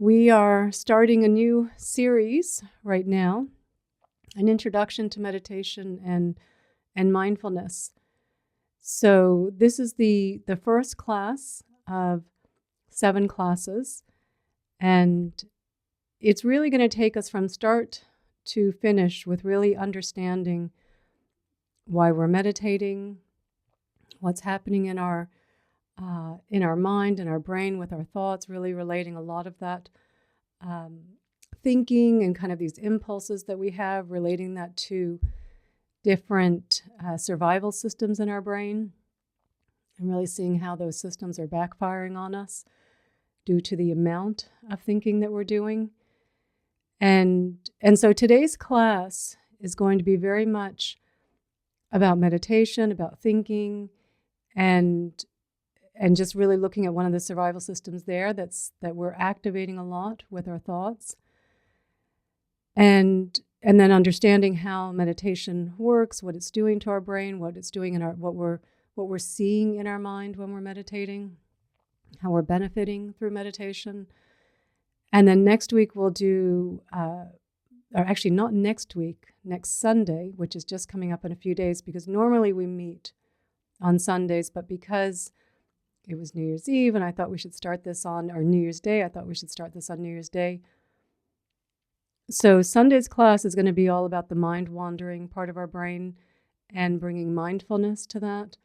We are starting a new series right now, an introduction to meditation and mindfulness. So this is the first class of 7 classes, and it's really going to take us from start to finish with really understanding why we're meditating, what's happening in our mind and our brain with our thoughts, really relating a lot of that thinking and kind of these impulses that we have, relating that to different survival systems in our brain, and really seeing how those systems are backfiring on us due to the amount of thinking that we're doing. And so today's class is going to be very much about meditation, about thinking, and just really looking at one of the survival systems there that we're activating a lot with our thoughts. And then understanding how meditation works, what it's doing to our brain, what it's doing in what we're seeing in our mind when we're meditating, how we're benefiting through meditation. And then next week we'll do, or actually not next week, next Sunday, which is just coming up in a few days, because normally we meet on Sundays, but because it was New Year's Eve and I thought we should start this on, or New Year's Day, I thought we should start this on New Year's Day. So Sunday's class is going to be all about the mind wandering part of our brain and bringing mindfulness to that,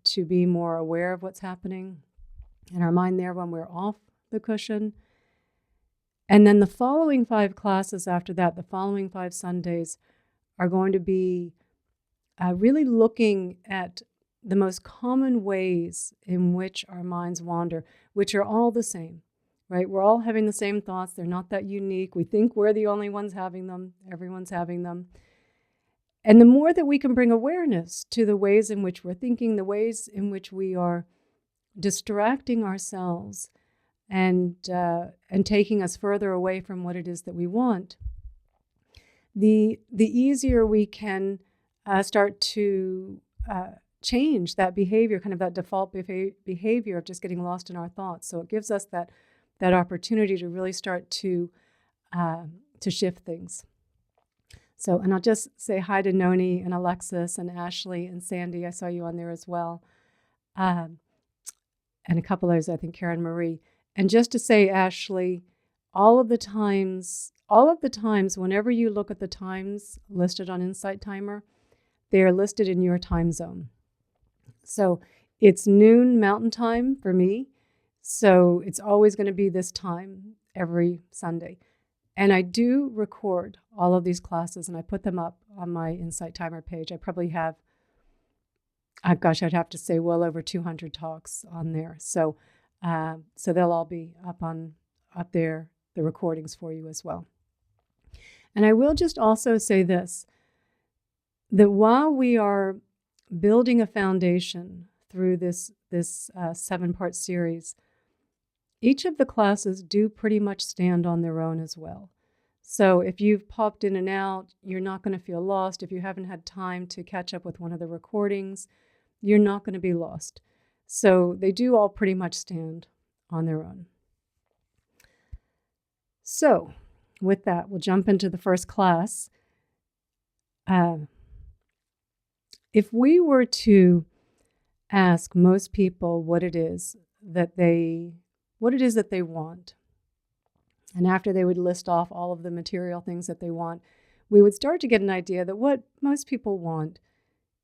to be more aware of what's happening in our mind there when we're off the cushion. And then the following 5 classes after that, the following 5 Sundays, are going to be really looking at the most common ways in which our minds wander, which are all the same, right? We're all having the same thoughts. They're not that unique. We think we're the only ones having them. Everyone's having them. And the more that we can bring awareness to the ways in which we're thinking, the ways in which we are distracting ourselves and taking us further away from what it is that we want, the easier we can start to change that behavior, kind of that default behavior of just getting lost in our thoughts. So it gives us that opportunity to really start to shift things. So, and I'll just say hi to Noni and Alexis and Ashley and Sandy. I saw you on there as well. And a couple others, I think Karen Marie. And just to say, Ashley, all of the times, whenever you look at the times listed on Insight Timer, they are listed in your time zone. So it's noon Mountain Time for me. So it's always going to be this time every Sunday. And I do record all of these classes and I put them up on my Insight Timer page. I probably have, I'd have to say well over 200 talks on there. So they'll all be up there, the recordings for you as well. And I will just also say this, that while we are building a foundation through this 7-part series, each of the classes do pretty much stand on their own as well. So if you've popped in and out, you're not going to feel lost. If you haven't had time to catch up with one of the recordings, you're not going to be lost. So they do all pretty much stand on their own. So with that, we'll jump into the first class. If we were to ask most people what it is that they want, and after they would list off all of the material things that they want, we would start to get an idea that what most people want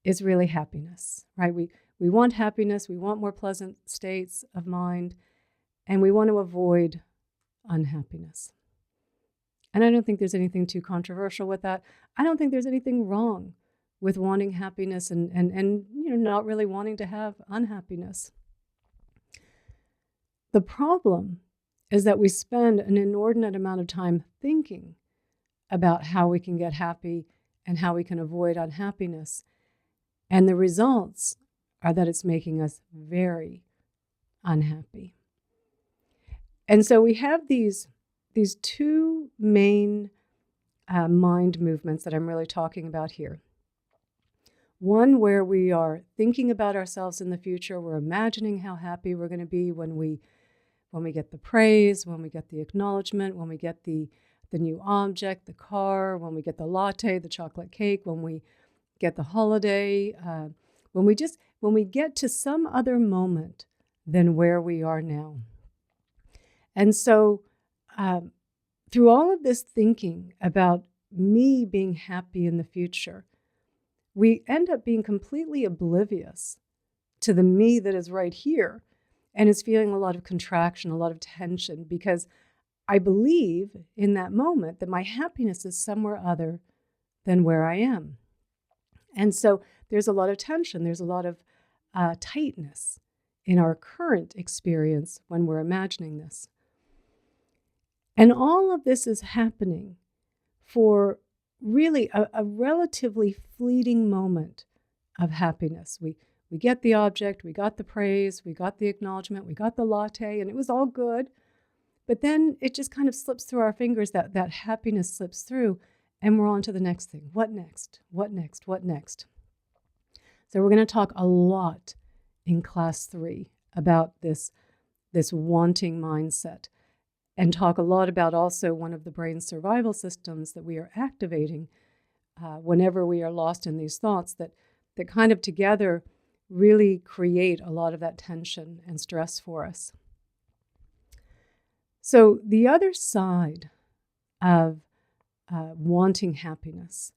is really happiness, right? We want happiness, we want more pleasant states of mind, and we want to avoid unhappiness. And I don't think there's anything too controversial with that. I don't think there's anything wrong with wanting happiness and not really wanting to have unhappiness. The problem is that we spend an inordinate amount of time thinking about how we can get happy and how we can avoid unhappiness. And the results are that it's making us very unhappy. And so we have these 2 main mind movements that I'm really talking about here. One where we are thinking about ourselves in the future. We're imagining how happy we're going to be when we when we get the praise, when we get the acknowledgement, when we get the new object, the car, when we get the latte, the chocolate cake, when we get the holiday, when we get to some other moment than where we are now. And so through all of this thinking about me being happy in the future, we end up being completely oblivious to the me that is right here and is feeling a lot of contraction, a lot of tension, because I believe in that moment that my happiness is somewhere other than where I am. And so there's a lot of tension, there's a lot of tightness in our current experience when we're imagining this. And all of this is happening for really a relatively fleeting moment of happiness. We get the object, we got the praise, we got the acknowledgement, we got the latte, and it was all good. But then it just kind of slips through our fingers, that happiness slips through, and we're on to the next thing. What next? What next? What next? So we're going to talk a lot in class 3 about this wanting mindset, and talk a lot about also one of the brain's survival systems that we are activating whenever we are lost in these thoughts that kind of together really create a lot of that tension and stress for us. So the other side of wanting happiness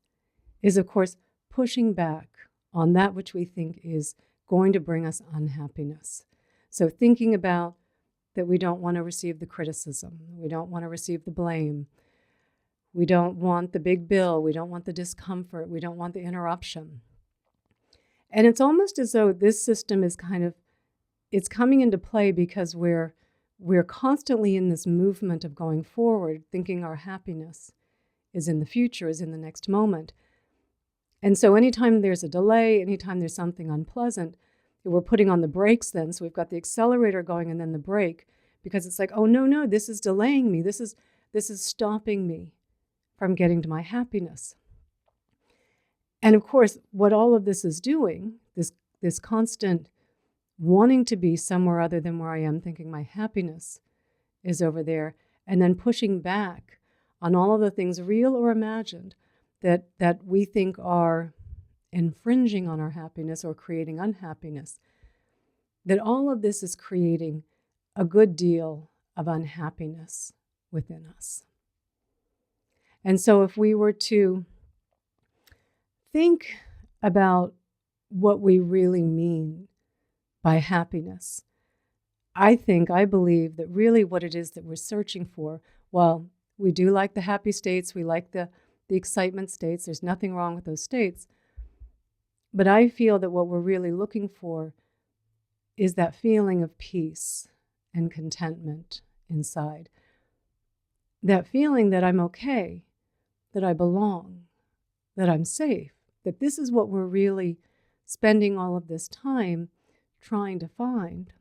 is, of course, pushing back on that which we think is going to bring us unhappiness. So thinking about that we don't want to receive the criticism, we don't want to receive the blame, we don't want the big bill, we don't want the discomfort, we don't want the interruption. And it's almost as though this system is it's coming into play because we're constantly in this movement of going forward, thinking our happiness is in the future, is in the next moment. And so anytime there's a delay, anytime there's something unpleasant, we're putting on the brakes then. So we've got the accelerator going and then the brake, because it's like, oh, no, this is delaying me. This is stopping me from getting to my happiness. And of course, what all of this is doing, this constant wanting to be somewhere other than where I am, thinking my happiness is over there, and then pushing back on all of the things, real or imagined, that we think are infringing on our happiness or creating unhappiness, that all of this is creating a good deal of unhappiness within us. And so if we were to think about what we really mean by happiness, I believe that really what it is that we're searching for, well, we do like the happy states, we like the excitement states, there's nothing wrong with those states, but I feel that what we're really looking for is that feeling of peace and contentment inside. That feeling that I'm okay, that I belong, that I'm safe, that this is what we're really spending all of this time trying to find.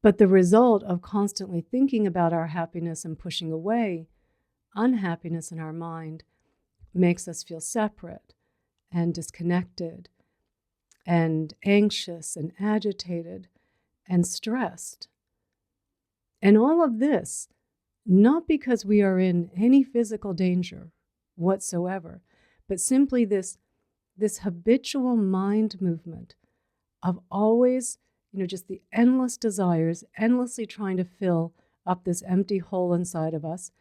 But the result of constantly thinking about our happiness and pushing away unhappiness in our mind makes us feel separate and disconnected and anxious and agitated and stressed. And all of this, not because we are in any physical danger whatsoever, but simply this habitual mind movement of always, just the endless desires, endlessly trying to fill up this empty hole inside of us,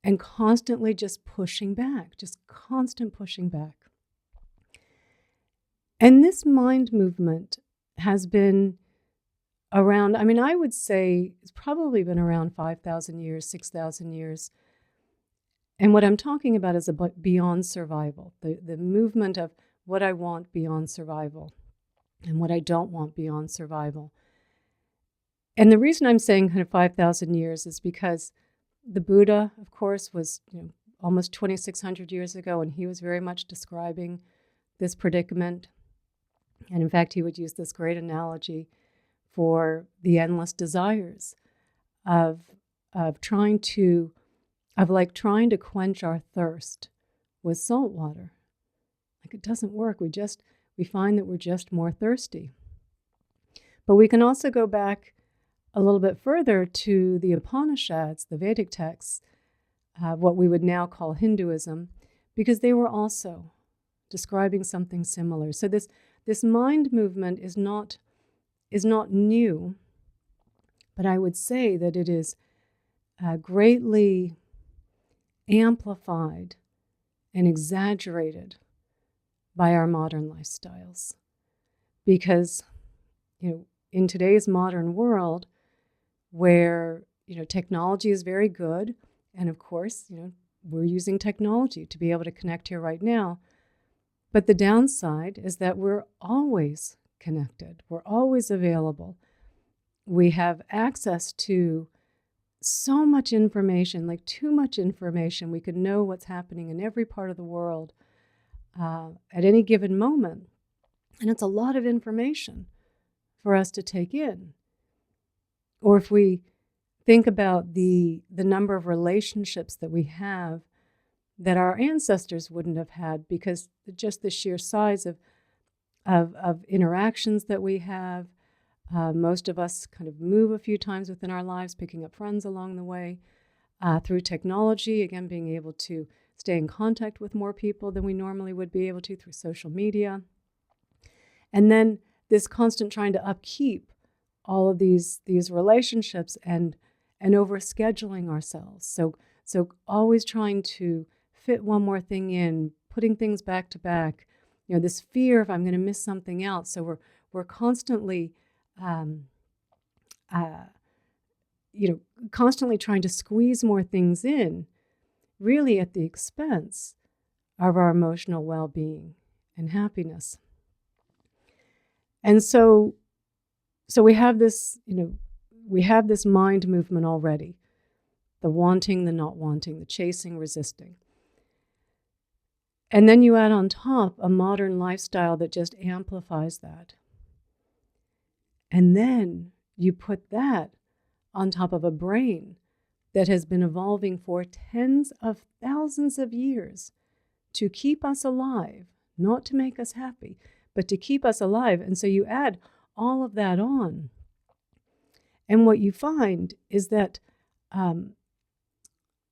and constantly just pushing back, just constant pushing back. And this mind movement has been around, I would say it's probably been around 5,000 years, 6,000 years. And what I'm talking about is about beyond survival, the movement of what I want beyond survival and what I don't want beyond survival. And the reason I'm saying kind of 5,000 years is because the Buddha, of course, was almost 2,600 years ago, and he was very much describing this predicament. And in fact, he would use this great analogy for the endless desires of trying to quench our thirst with salt water. Like, it doesn't work. We find that we're just more thirsty. But we can also go back a little bit further to the Upanishads, the Vedic texts, what we would now call Hinduism, because they were also describing something similar. So this mind movement is not new, but I would say that it is greatly amplified and exaggerated by our modern lifestyles. Because, in today's modern world, where, technology is very good, and of course, we're using technology to be able to connect here right now. But the downside is that we're always connected. We're always available. We have access to so much information, like too much information. We could know what's happening in every part of the world at any given moment. And it's a lot of information for us to take in. Or if we think about the number of relationships that we have that our ancestors wouldn't have had, because just the sheer size of interactions that we have. Most of us kind of move a few times within our lives, picking up friends along the way. Through technology, again, being able to stay in contact with more people than we normally would be able to through social media. And then this constant trying to upkeep all of these relationships and overscheduling ourselves. So always trying to fit one more thing in, putting things back to back. This fear of I'm going to miss something else. So we're constantly constantly trying to squeeze more things in, really at the expense of our emotional well-being and happiness. And so we have this, we have this mind movement already, the wanting, the not wanting, the chasing, resisting. And then you add on top a modern lifestyle that just amplifies that. And then you put that on top of a brain that has been evolving for tens of thousands of years to keep us alive, not to make us happy, but to keep us alive. And so you add all of that on. And what you find is that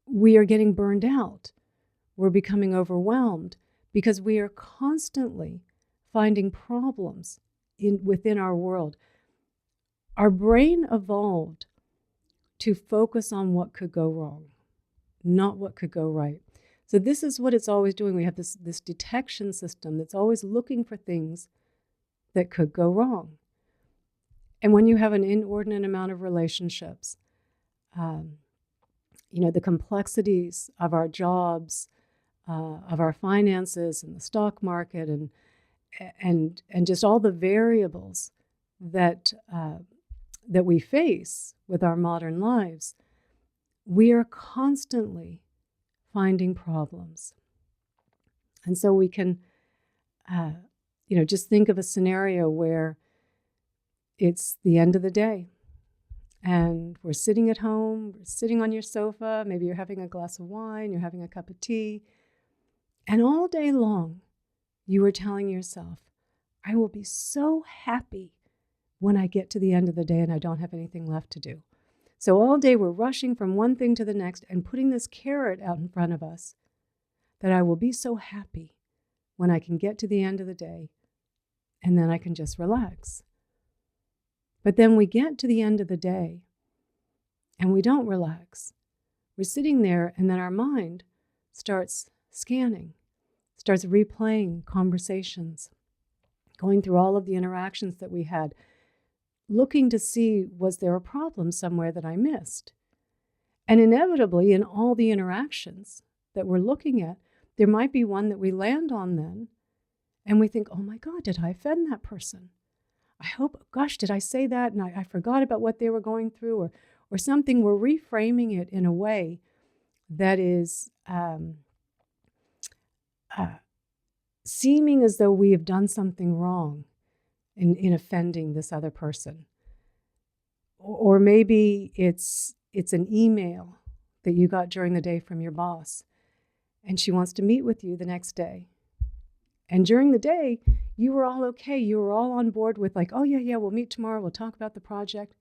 we are getting burned out. We're becoming overwhelmed because we are constantly finding problems within our world. Our brain evolved to focus on what could go wrong, not what could go right. So this is what it's always doing. We have this detection system that's always looking for things that could go wrong. And when you have an inordinate amount of relationships, the complexities of our jobs, of our finances and the stock market, and just all the variables that we face with our modern lives, we are constantly finding problems. And so we can, just think of a scenario where it's the end of the day and we're sitting at home, we're sitting on your sofa, maybe you're having a glass of wine, you're having a cup of tea, and all day long you are telling yourself, I will be so happy when I get to the end of the day and I don't have anything left to do. So all day we're rushing from one thing to the next and putting this carrot out in front of us that I will be so happy when I can get to the end of the day and then I can just relax. But then we get to the end of the day and we don't relax. We're sitting there and then our mind starts scanning, starts replaying conversations, going through all of the interactions that we had, looking to see, was there a problem somewhere that I missed? And inevitably, in all the interactions that we're looking at, there might be one that we land on then, and we think, oh my God, did I offend that person? I hope, gosh, did I say that? And I forgot about what they were going through, or something. We're reframing it in a way that is seeming as though we have done something wrong in offending this other person. Or maybe it's an email that you got during the day from your boss, and she wants to meet with you the next day. And during the day, you were all okay. You were all on board with like, oh yeah, we'll meet tomorrow. We'll talk about the project.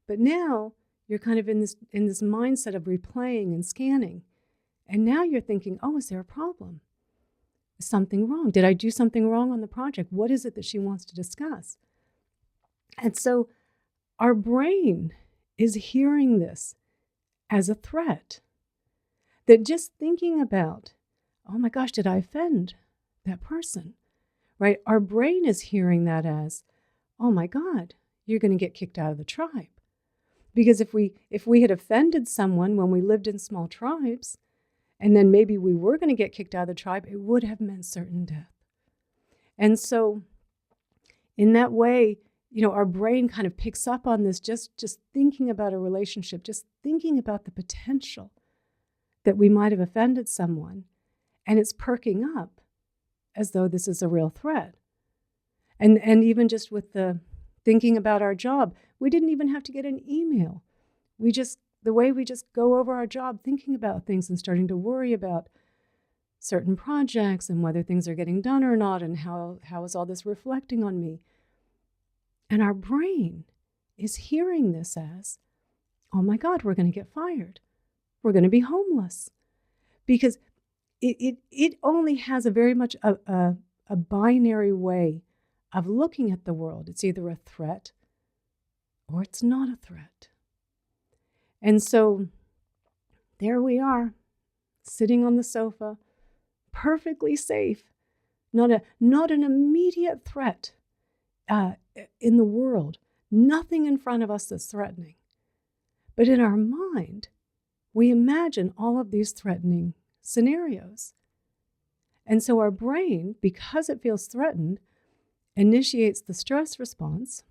But now you're kind of in this mindset of replaying and scanning. And now you're thinking, oh, is there a problem? Is something wrong? Did I do something wrong on the project? What is it that she wants to discuss? And so our brain is hearing this as a threat. That just thinking about, oh my gosh, did I offend that person? Right? Our brain is hearing that as, oh my God, you're going to get kicked out of the tribe. Because if we had offended someone when we lived in small tribes, and then maybe we were going to get kicked out of the tribe, it would have meant certain death. And so in that way, our brain kind of picks up on this, just thinking about a relationship, just thinking about the potential that we might have offended someone, and it's perking up as though this is a real threat. And even just with the thinking about our job, we didn't even have to get an email. The way we just go over our job, thinking about things and starting to worry about certain projects and whether things are getting done or not, and how is all this reflecting on me. And our brain is hearing this as, oh my God, we're going to get fired. We're going to be homeless. Because it only has a very much a binary way of looking at the world. It's either a threat or it's not a threat. And so there we are, sitting on the sofa, perfectly safe, not an immediate threat in the world, nothing in front of us that's threatening. But in our mind, we imagine all of these threatening scenarios. And so our brain, because it feels threatened, initiates the stress response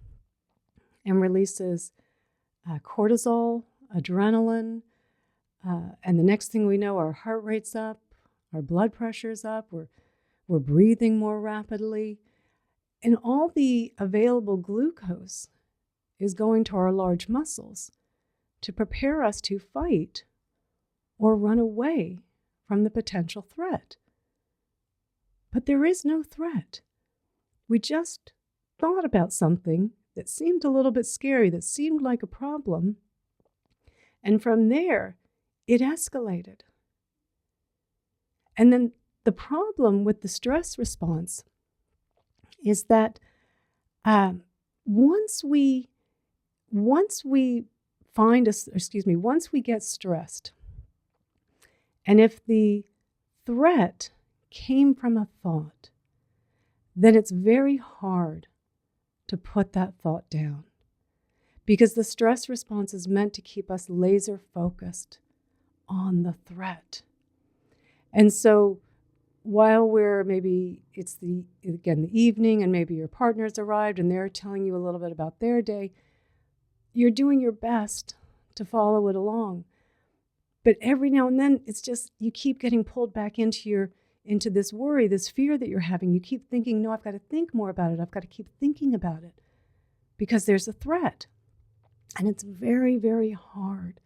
and releases cortisol, adrenaline, and the next thing we know, our heart rate's up, our blood pressure's up, we're breathing more rapidly, and all the available glucose is going to our large muscles to prepare us to fight or run away from the potential threat. But there is no threat. We just thought about something that seemed a little bit scary, that seemed like a problem, and from there, it escalated. And then the problem with the stress response is that once we get stressed, and if the threat came from a thought, then it's very hard to put that thought down, because the stress response is meant to keep us laser focused on the threat. And so while it's the evening, and maybe your partner's arrived and they're telling you a little bit about their day, you're doing your best to follow it along. But every now and then, it's just, you keep getting pulled back into this worry, this fear that you're having. You keep thinking, no, I've got to think more about it. I've got to keep thinking about it because there's a threat. And it's very, very hard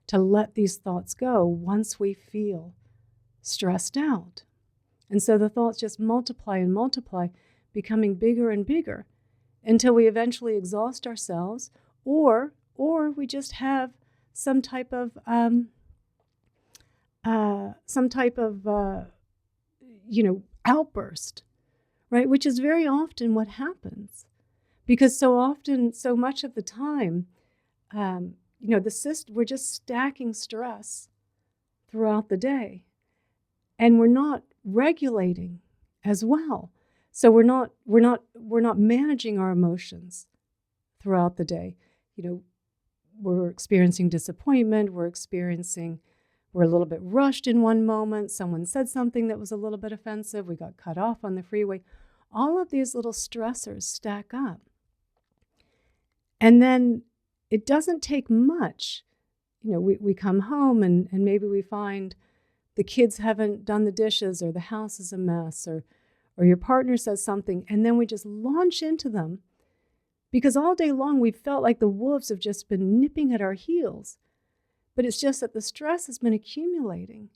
to let these thoughts go once we feel stressed out. And so the thoughts just multiply and multiply, becoming bigger and bigger until we eventually exhaust ourselves, or we just have some type of outburst, right? Which is very often what happens, because so much of the time, we're just stacking stress throughout the day, and we're not regulating as well. So we're not managing our emotions throughout the day. We're experiencing disappointment. We're a little bit rushed in one moment. Someone said something that was a little bit offensive. We got cut off on the freeway. All of these little stressors stack up. And then it doesn't take much. We come home and maybe we find the kids haven't done the dishes, or the house is a mess, or your partner says something, and then we just launch into them, because all day long we've felt like the wolves have just been nipping at our heels. But it's just that the stress has been accumulating,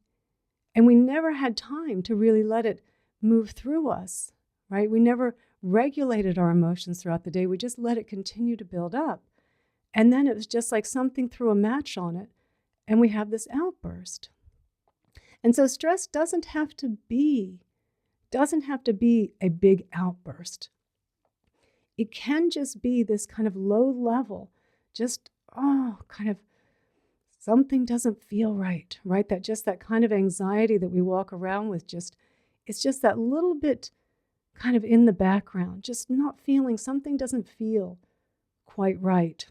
and we never had time to really let it move through us, right? We never regulated our emotions throughout the day. We just let it continue to build up. And then it was just like something threw a match on it, and we have this outburst. And so stress doesn't have to be a big outburst. It can just be this kind of low level, just, kind of something doesn't feel right? That kind of anxiety that we walk around with, it's just that little bit kind of in the background, just not feeling, something doesn't feel quite right.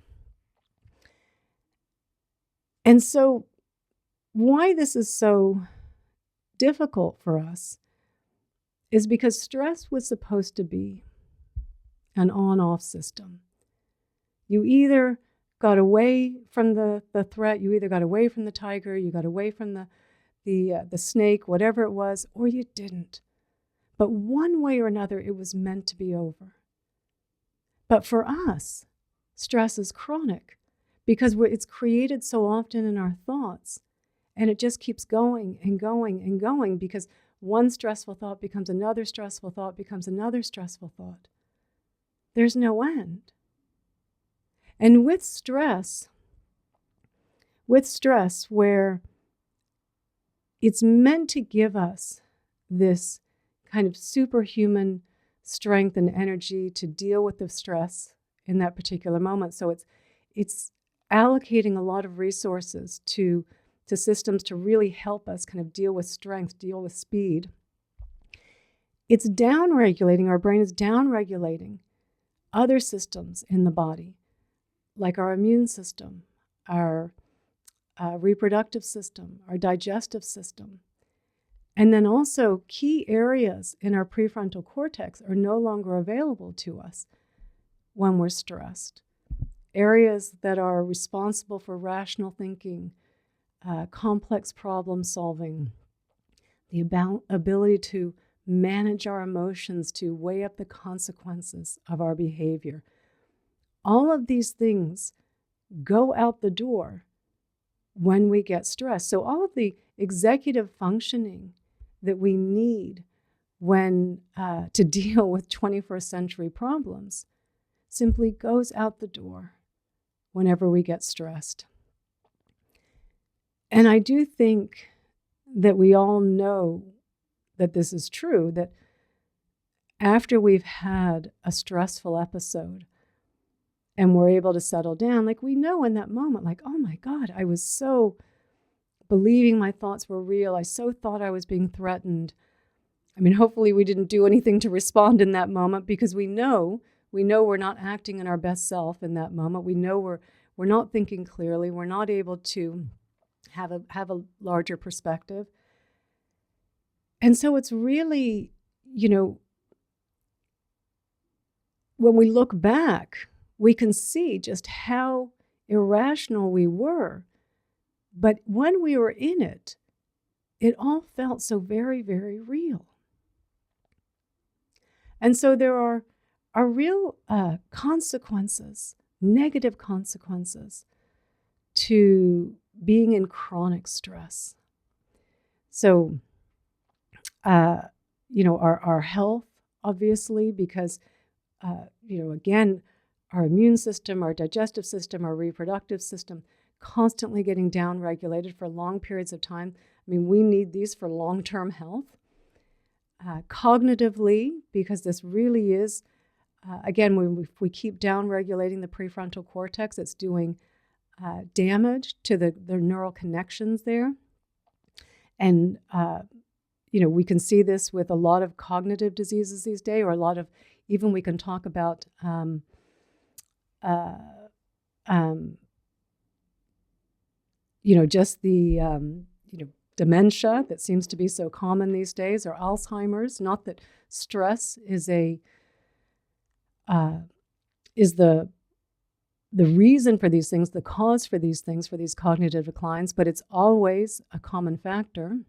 And so why this is so difficult for us is because stress was supposed to be an on-off system. You either got away from the threat, you either got away from the tiger, you got away from the snake, whatever it was, or you didn't. But one way or another, it was meant to be over. But for us, stress is chronic because it's created so often in our thoughts, and it just keeps going and going and going because one stressful thought becomes another stressful thought, becomes another stressful thought. There's no end. And with stress where it's meant to give us this kind of superhuman strength and energy to deal with the stress in that particular moment. So it's allocating a lot of resources to systems to really help us kind of deal with strength, deal with speed. It's downregulating, our brain is downregulating other systems in the body, like our immune system, our reproductive system, our digestive system. And then also key areas in our prefrontal cortex are no longer available to us when we're stressed. Areas that are responsible for rational thinking, complex problem solving, the ability to manage our emotions, to weigh up the consequences of our behavior. All of these things go out the door when we get stressed. So all of the executive functioning that we need when to deal with 21st century problems simply goes out the door whenever we get stressed. And I do think that we all know that this is true, that after we've had a stressful episode and we're able to settle down, like we know in that moment, like, oh my God, I was so believing my thoughts were real. I so thought I was being threatened. I mean, hopefully we didn't do anything to respond in that moment because we know we're not acting in our best self in that moment. We know we're not thinking clearly. We're not able to have a larger perspective. And so it's really, when we look back, we can see just how irrational we were. But when we were in it, it all felt so very, very real. And so there are real consequences, negative consequences to being in chronic stress. So, our health, obviously, because, again, our immune system, our digestive system, our reproductive system, constantly getting downregulated for long periods of time. I mean, we need these for long-term health. Cognitively, because this really is, again, when we keep downregulating the prefrontal cortex, it's doing damage to the neural connections there. And, we can see this with a lot of cognitive diseases these days, or a lot of, even we can talk about just the, dementia that seems to be so common these days, or Alzheimer's. Not that stress is the reason for these things, the cause for these things, for these cognitive declines, but it's always a common factor.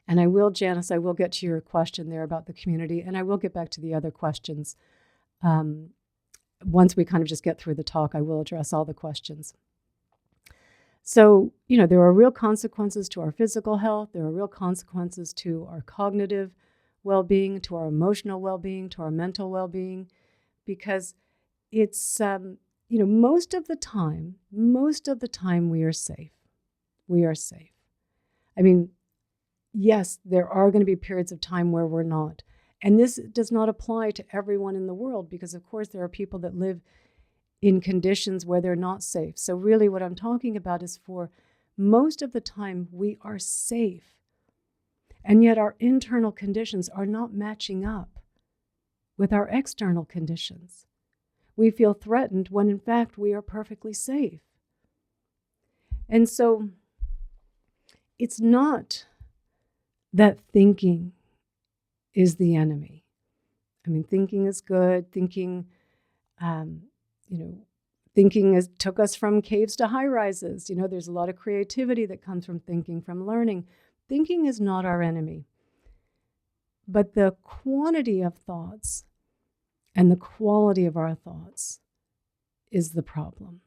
And I will, Janice, I will get to your question there about the community, and I will get back to the other questions. Once we kind of just get through the talk, I will address all the questions. So, there are real consequences to our physical health. There are real consequences to our cognitive well-being, to our emotional well-being, to our mental well-being, because it's most of the time we are safe. We are safe. I mean, yes, there are going to be periods of time where we're not. And this does not apply to everyone in the world because, of course, there are people that live in conditions where they're not safe. So really what I'm talking about is for most of the time we are safe. And yet our internal conditions are not matching up with our external conditions. We feel threatened when in fact we are perfectly safe. And so it's not that thinking is the enemy. I mean, thinking is good. Thinking took us from caves to high rises. There's a lot of creativity that comes from thinking, from learning. Thinking is not our enemy. But the quantity of thoughts and the quality of our thoughts is the problem.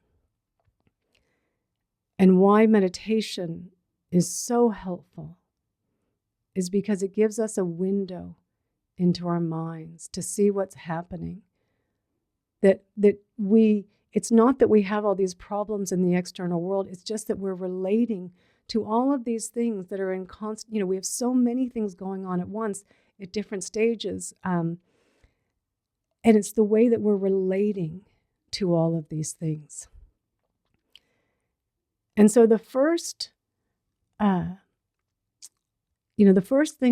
And why meditation is so helpful is because it gives us a window into our minds to see what's happening. It's not that we have all these problems in the external world, it's just that we're relating to all of these things that are in constant, we have so many things going on at once at different stages. And it's the way that we're relating to all of these things. And so the first thing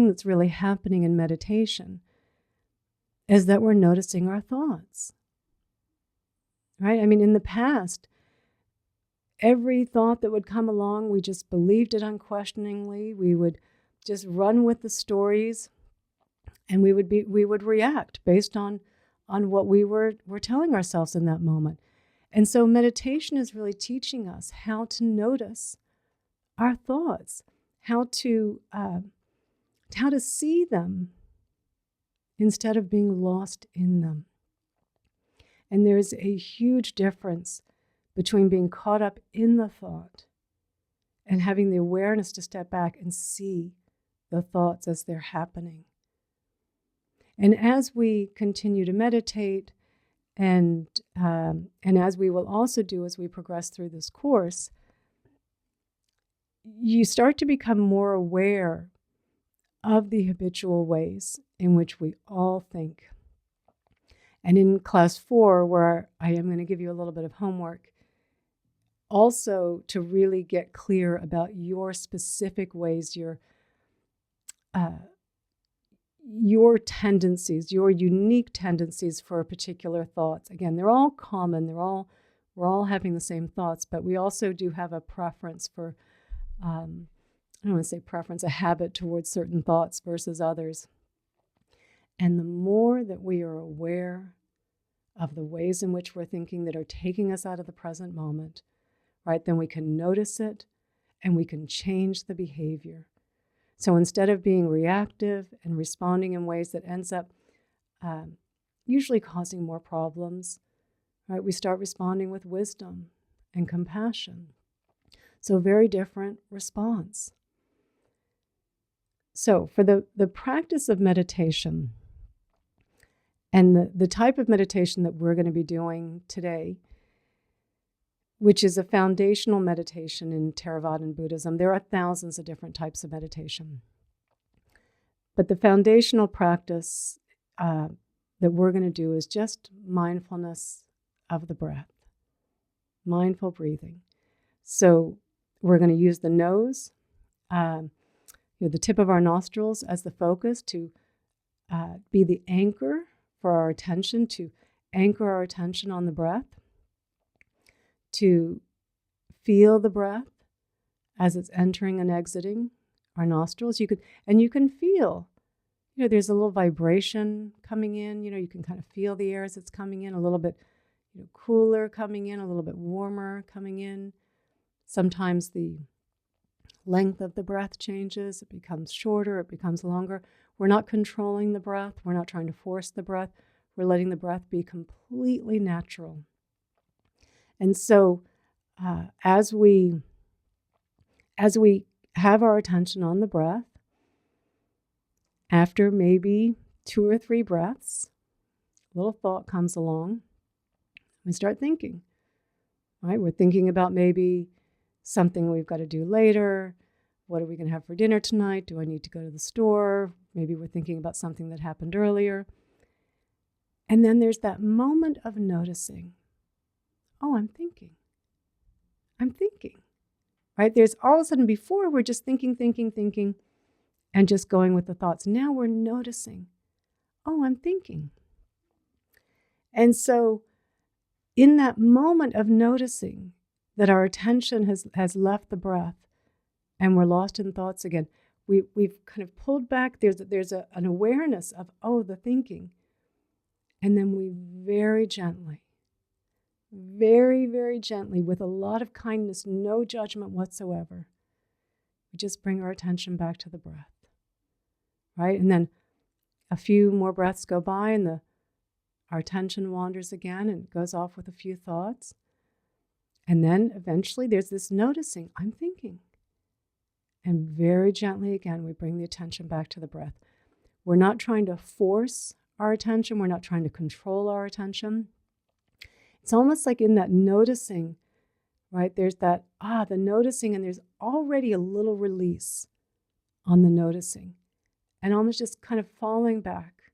that's really happening in meditation is that we're noticing our thoughts, right? I mean, in the past, every thought that would come along, we just believed it unquestioningly. We would just run with the stories, and we would react based on what we were telling ourselves in that moment. And so meditation is really teaching us how to notice our thoughts, how to see them instead of being lost in them. And there's a huge difference between being caught up in the thought and having the awareness to step back and see the thoughts as they're happening. And as we continue to meditate, and as we will also do as we progress through this course, you start to become more aware of the habitual ways in which we all think. And in class 4, where I am going to give you a little bit of homework, also to really get clear about your specific ways, your tendencies, your unique tendencies for particular thoughts. Again, they're all common. We're all having the same thoughts, but we also do have a preference for, I don't want to say preference, a habit towards certain thoughts versus others. And the more that we are aware of the ways in which we're thinking that are taking us out of the present moment, right, then we can notice it and we can change the behavior. So instead of being reactive and responding in ways that ends up usually causing more problems, right, we start responding with wisdom and compassion. So very different response. So for the practice of meditation, and the type of meditation that we're going to be doing today, which is a foundational meditation in Theravadan Buddhism. There are thousands of different types of meditation. But the foundational practice that we're going to do is just mindfulness of the breath, mindful breathing. So we're going to use the nose, the tip of our nostrils as the focus to be the anchor for our attention, to anchor our attention on the breath, to feel the breath as it's entering and exiting our nostrils. You can feel, there's a little vibration coming in. You can kind of feel the air as it's coming in, a little bit cooler coming in, a little bit warmer coming in. Sometimes the length of the breath changes. It becomes shorter, it becomes longer. We're not controlling the breath. We're not trying to force the breath. We're letting the breath be completely natural. And so as we have our attention on the breath, after maybe 2 or 3 breaths, a little thought comes along. We start thinking, right? We're thinking about maybe something we've got to do later. What are we going to have for dinner tonight? Do I need to go to the store? Maybe we're thinking about something that happened earlier. And then there's that moment of noticing, oh, I'm thinking, right? There's all of a sudden, before we're just thinking, and just going with the thoughts. Now we're noticing, oh, I'm thinking. And so in that moment of noticing that our attention has left the breath and we're lost in thoughts again, we've kind of pulled back. There's an awareness of, oh, the thinking. And then we very gently, with a lot of kindness, no judgment whatsoever, we just bring our attention back to the breath, right? And then a few more breaths go by and our attention wanders again and goes off with a few thoughts. And then eventually there's this noticing, I'm thinking. And very gently again, we bring the attention back to the breath. We're not trying to force our attention. We're not trying to control our attention. It's almost like in that noticing, right? There's that, the noticing, and there's already a little release on the noticing, and almost just kind of falling back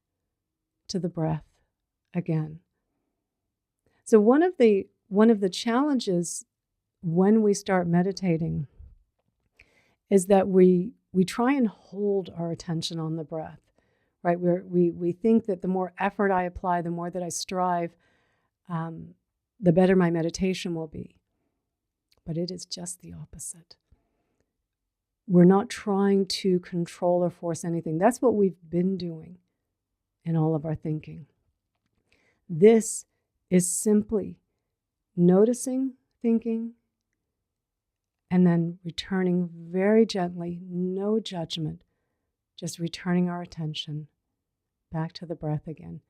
to the breath again. So one of the challenges when we start meditating is that we try and hold our attention on the breath, right? We think that the more effort I apply, the more that I strive, the better my meditation will be. But it is just the opposite. We're not trying to control or force anything. That's what we've been doing in all of our thinking. This is simply noticing thinking and then returning very gently, no judgment, just returning our attention back to the breath again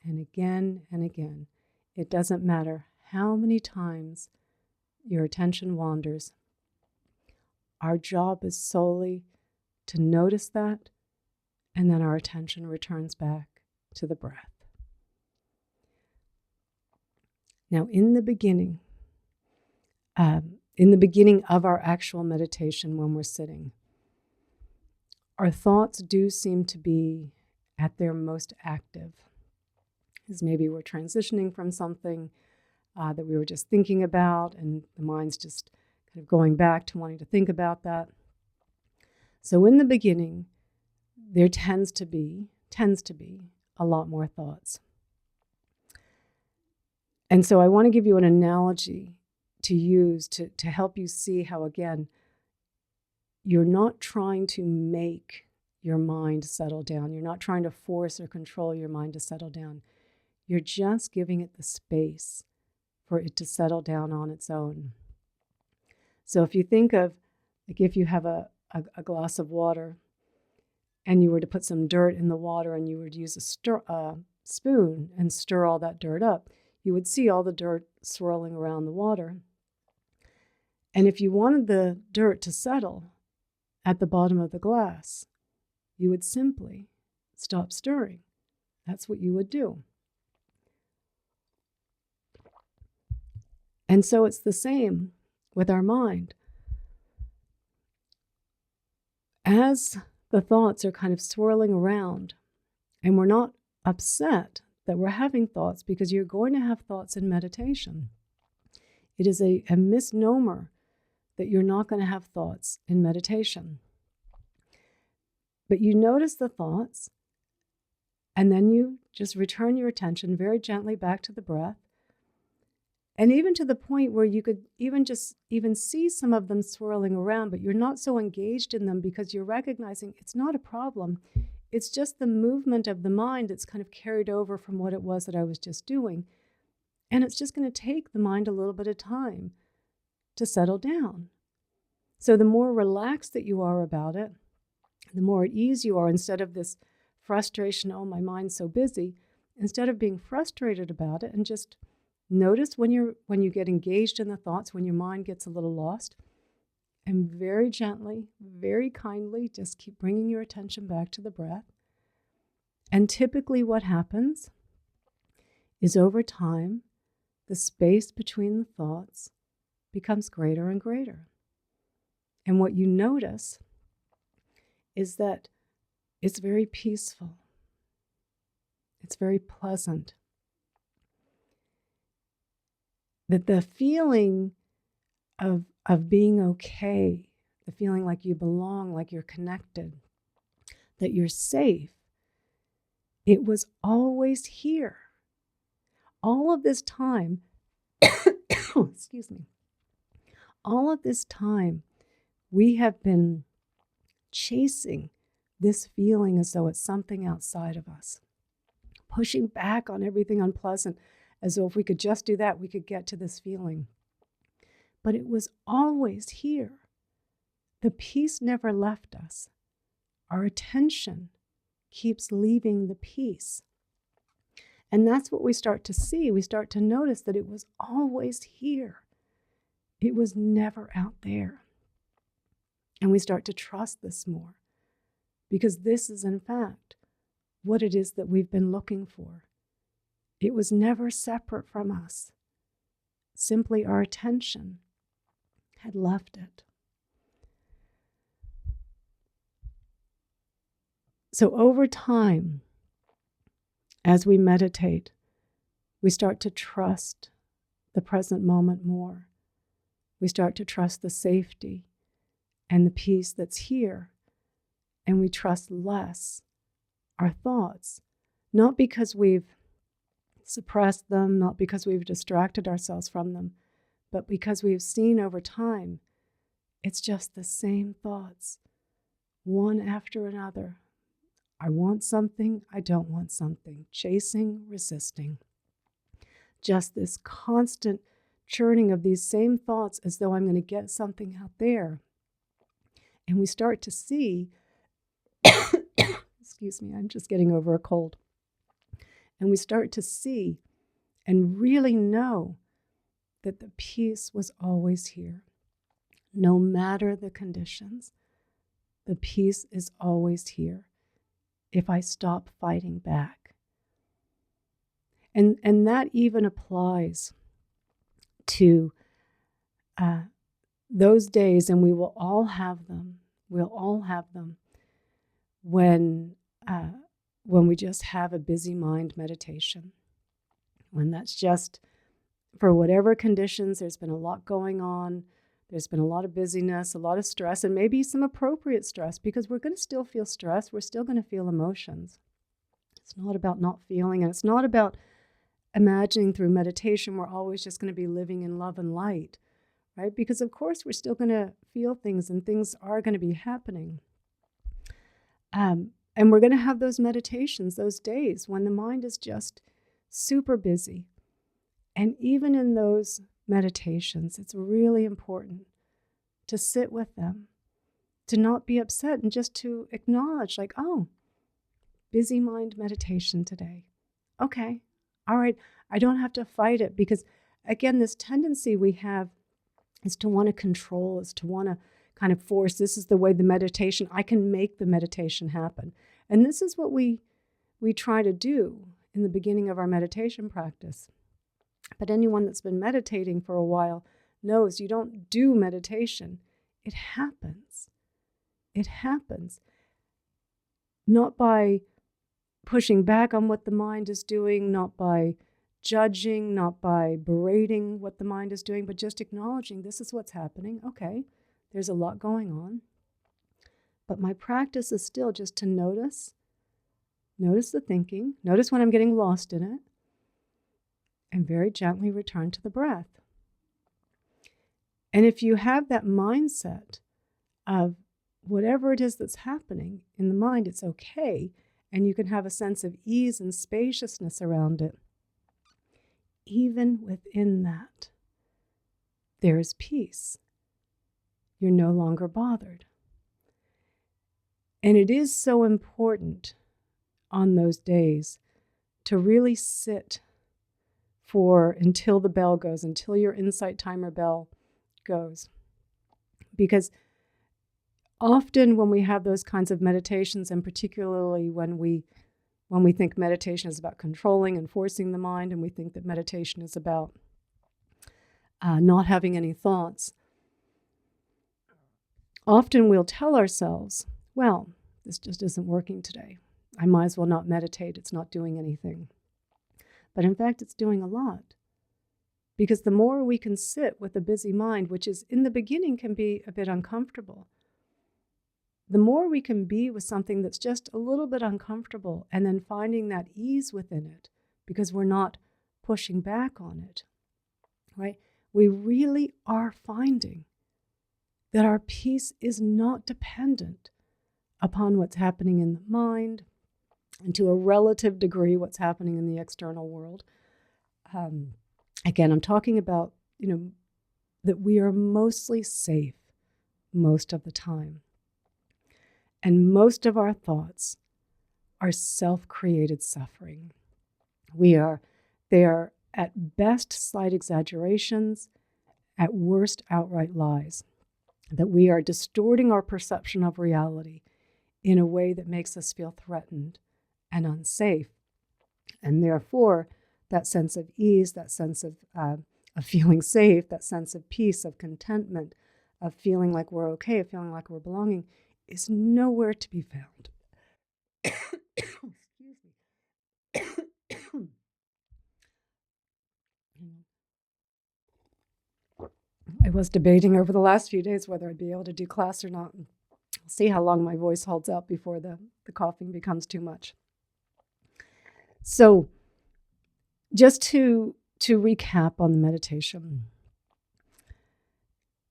and again and again. It doesn't matter how many times your attention wanders. Our job is solely to notice that, and then our attention returns back to the breath. Now, in the beginning of our actual meditation when we're sitting, our thoughts do seem to be at their most active. As maybe we're transitioning from something that we were just thinking about, and the mind's just kind of going back to wanting to think about that. So in the beginning, there tends to be a lot more thoughts. And so I want to give you an analogy to use to help you see how, again, you're not trying to make your mind settle down. You're not trying to force or control your mind to settle down. You're just giving it the space for it to settle down on its own. So if you think of, like, if you have a glass of water and you were to put some dirt in the water and you were to use a spoon and stir all that dirt up, you would see all the dirt swirling around the water. And if you wanted the dirt to settle at the bottom of the glass, you would simply stop stirring. That's what you would do. And so it's the same with our mind. As the thoughts are kind of swirling around, and we're not upset that we're having thoughts, because you're going to have thoughts in meditation. It is a misnomer that you're not going to have thoughts in meditation. But you notice the thoughts, and then you just return your attention very gently back to the breath. And even to the point where you could even see some of them swirling around, but you're not so engaged in them because you're recognizing it's not a problem. It's just the movement of the mind that's kind of carried over from what it was that I was just doing. And it's just going to take the mind a little bit of time to settle down. So the more relaxed that you are about it, the more at ease you are, instead of this frustration, oh, my mind's so busy, instead of being frustrated about it, and just notice when you get engaged in the thoughts, when your mind gets a little lost, and very gently, very kindly, just keep bringing your attention back to the breath. And typically what happens is, over time, the space between the thoughts becomes greater and greater. And what you notice is that it's very peaceful. It's very pleasant. That the feeling of being okay, the feeling like you belong, like you're connected, that you're safe, it was always here. All of this time, excuse me, all of this time, we have been chasing this feeling as though it's something outside of us, pushing back on everything unpleasant, as though if we could just do that, we could get to this feeling. But it was always here. The peace never left us. Our attention keeps leaving the peace. And that's what we start to see. We start to notice that it was always here. It was never out there. And we start to trust this more, because this is, in fact, what it is that we've been looking for. It was never separate from us. Simply our attention had left it. So over time, as we meditate, we start to trust the present moment more. We start to trust the safety and the peace that's here, and we trust less our thoughts, not because we've suppressed them, not because we've distracted ourselves from them, but because we've seen over time it's just the same thoughts, one after another. I want something, I don't want something, chasing, resisting. Just this constant churning of these same thoughts as though I'm going to get something out there. And we start to see, excuse me, I'm just getting over a cold. And we start to see and really know that the peace was always here. No matter the conditions, the peace is always here if I stop fighting back. And that even applies to those days, and we will all have them. We'll all have them when we just have a busy mind meditation. When that's just, for whatever conditions, there's been a lot going on. There's been a lot of busyness, a lot of stress, and maybe some appropriate stress, because we're going to still feel stress. We're still going to feel emotions. It's not about not feeling, and it's not about imagining through meditation we're always just going to be living in love and light, right? Because of course we're still going to feel things, and things are going to be happening. And we're going to have those meditations, those days when the mind is just super busy. And even in those meditations, it's really important to sit with them, to not be upset, and just to acknowledge, like, oh, busy mind meditation today. Okay, all right, I don't have to fight it, because again, this tendency we have is to want to control, is to want to kind of force, this is the way the meditation, I can make the meditation happen. And this is what we try to do in the beginning of our meditation practice. But anyone that's been meditating for a while knows you don't do meditation. It happens. It happens. Not by pushing back on what the mind is doing, not by judging, not by berating what the mind is doing, but just acknowledging this is what's happening. Okay, there's a lot going on. But my practice is still just to notice the thinking, notice when I'm getting lost in it, and very gently return to the breath. And if you have that mindset of whatever it is that's happening in the mind, it's okay, and you can have a sense of ease and spaciousness around it, even within that, there is peace. You're no longer bothered. And it is so important on those days to really sit until the bell goes, until your insight timer bell goes. Because often when we have those kinds of meditations, and particularly when we think meditation is about controlling and forcing the mind, and we think that meditation is about not having any thoughts, often we'll tell ourselves, well, this just isn't working today. I might as well not meditate. It's not doing anything. But in fact, it's doing a lot. Because the more we can sit with a busy mind, which is in the beginning can be a bit uncomfortable, the more we can be with something that's just a little bit uncomfortable and then finding that ease within it because we're not pushing back on it, right? We really are finding that our peace is not dependent upon what's happening in the mind and to a relative degree what's happening in the external world. Again, I'm talking about, that we are mostly safe most of the time. And most of our thoughts are self-created suffering. They are at best slight exaggerations, at worst outright lies. That we are distorting our perception of reality in a way that makes us feel threatened and unsafe. And therefore, that sense of ease, that sense of feeling safe, that sense of peace, of contentment, of feeling like we're okay, of feeling like we're belonging, is nowhere to be found. Excuse me. I was debating over the last few days whether I'd be able to do class or not. I'll see how long my voice holds out before the coughing becomes too much. So just to recap on the meditation,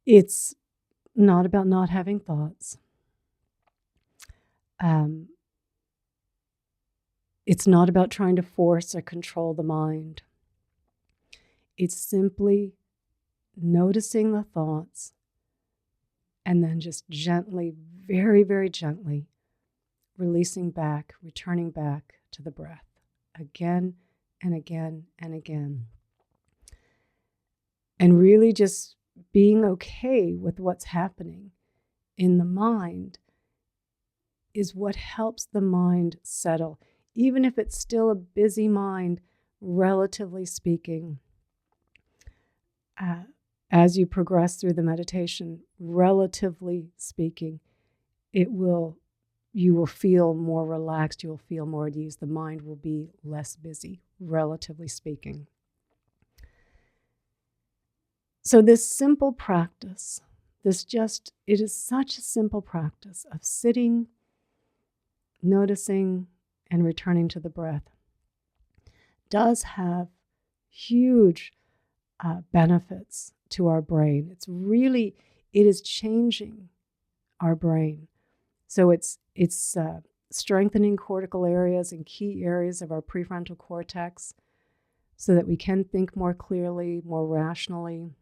it's not about not having thoughts. It's not about trying to force or control the mind. It's simply noticing the thoughts and then just gently, very, very gently, releasing back, returning back to the breath again and again and again. And really just being okay with what's happening in the mind is what helps the mind settle, even if it's still a busy mind, relatively speaking. As you progress through the meditation, relatively speaking, you will feel more relaxed, you will feel more at ease. The mind will be less busy, relatively speaking. So this simple practice, it is such a simple practice of sitting, noticing, and returning to the breath, does have huge benefits to our brain. It is changing our brain. So it's strengthening cortical areas and key areas of our prefrontal cortex so that we can think more clearly, more rationally,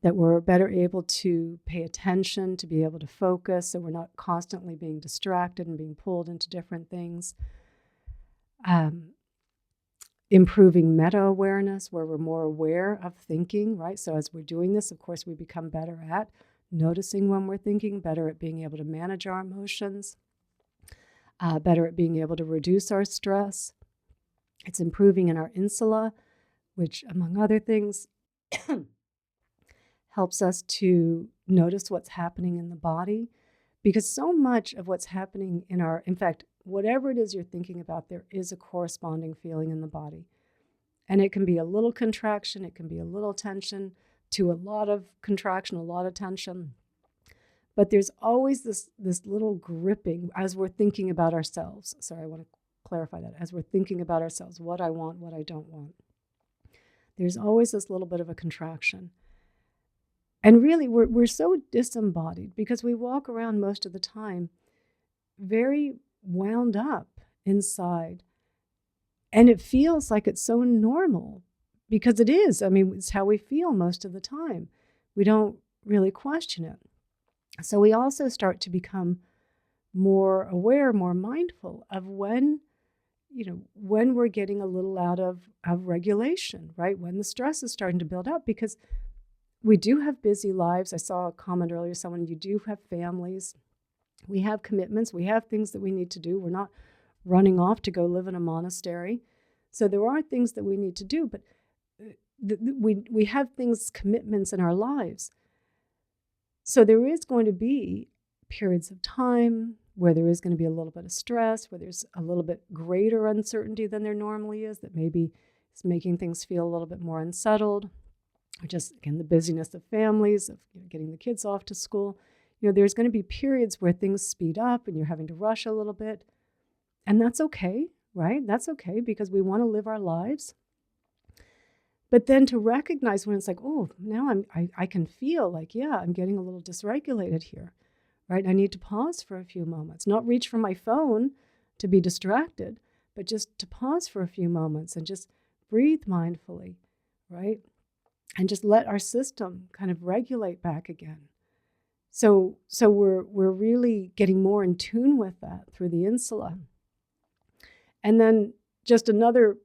that we're better able to pay attention, to be able to focus, so we're not constantly being distracted and being pulled into different things. Improving meta-awareness, where we're more aware of thinking, right? So as we're doing this, of course, we become better at noticing when we're thinking, better at being able to manage our emotions, better at being able to reduce our stress. It's improving in our insula, which, among other things, helps us to notice what's happening in the body, because so much of what's happening in fact, whatever it is you're thinking about, there is a corresponding feeling in the body. And it can be a little contraction, it can be a little tension, to a lot of contraction, a lot of tension. But there's always this little gripping as we're thinking about ourselves. Sorry, I want to clarify that. As we're thinking about ourselves, what I want, what I don't want. There's always this little bit of a contraction. And really, we're so disembodied because we walk around most of the time very wound up inside. And it feels like it's so normal because it is. I mean, it's how we feel most of the time. We don't really question it. So we also start to become more aware, more mindful of when we're getting a little out of regulation, right? When the stress is starting to build up, because we do have busy lives. I saw a comment earlier, you do have families. We have commitments. We have things that we need to do. We're not running off to go live in a monastery. So there are things that we need to do, but we have things, commitments in our lives. So there is going to be periods of time where there is going to be a little bit of stress, where there's a little bit greater uncertainty than there normally is, that maybe is making things feel a little bit more unsettled, or just, again, the busyness of families, of getting the kids off to school. There's going to be periods where things speed up and you're having to rush a little bit. And that's okay, right? That's okay, because we want to live our lives. But then to recognize when it's like, oh, now I can feel like, yeah, I'm getting a little dysregulated here, right? I need to pause for a few moments, not reach for my phone to be distracted, but just to pause for a few moments and just breathe mindfully, right? And just let our system kind of regulate back again. So we're really getting more in tune with that through the insula. And then just another,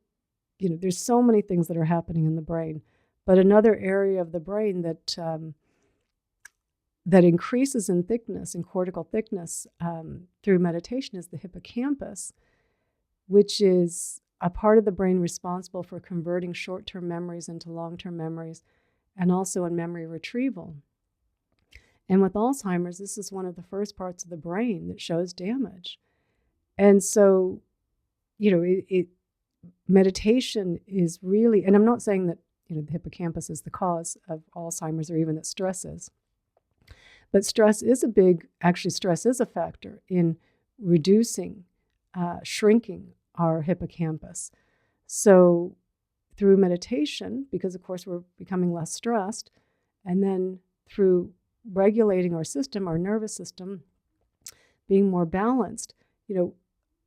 there's so many things that are happening in the brain, but another area of the brain that that increases in thickness, in cortical thickness, through meditation is the hippocampus, which is a part of the brain responsible for converting short-term memories into long-term memories, and also in memory retrieval. And with Alzheimer's, this is one of the first parts of the brain that shows damage. And so, meditation is really, and I'm not saying that, the hippocampus is the cause of Alzheimer's, or even that stress is, but stress is a factor in reducing, shrinking our hippocampus. So through meditation, because of course we're becoming less stressed, and then through regulating our system, our nervous system, being more balanced,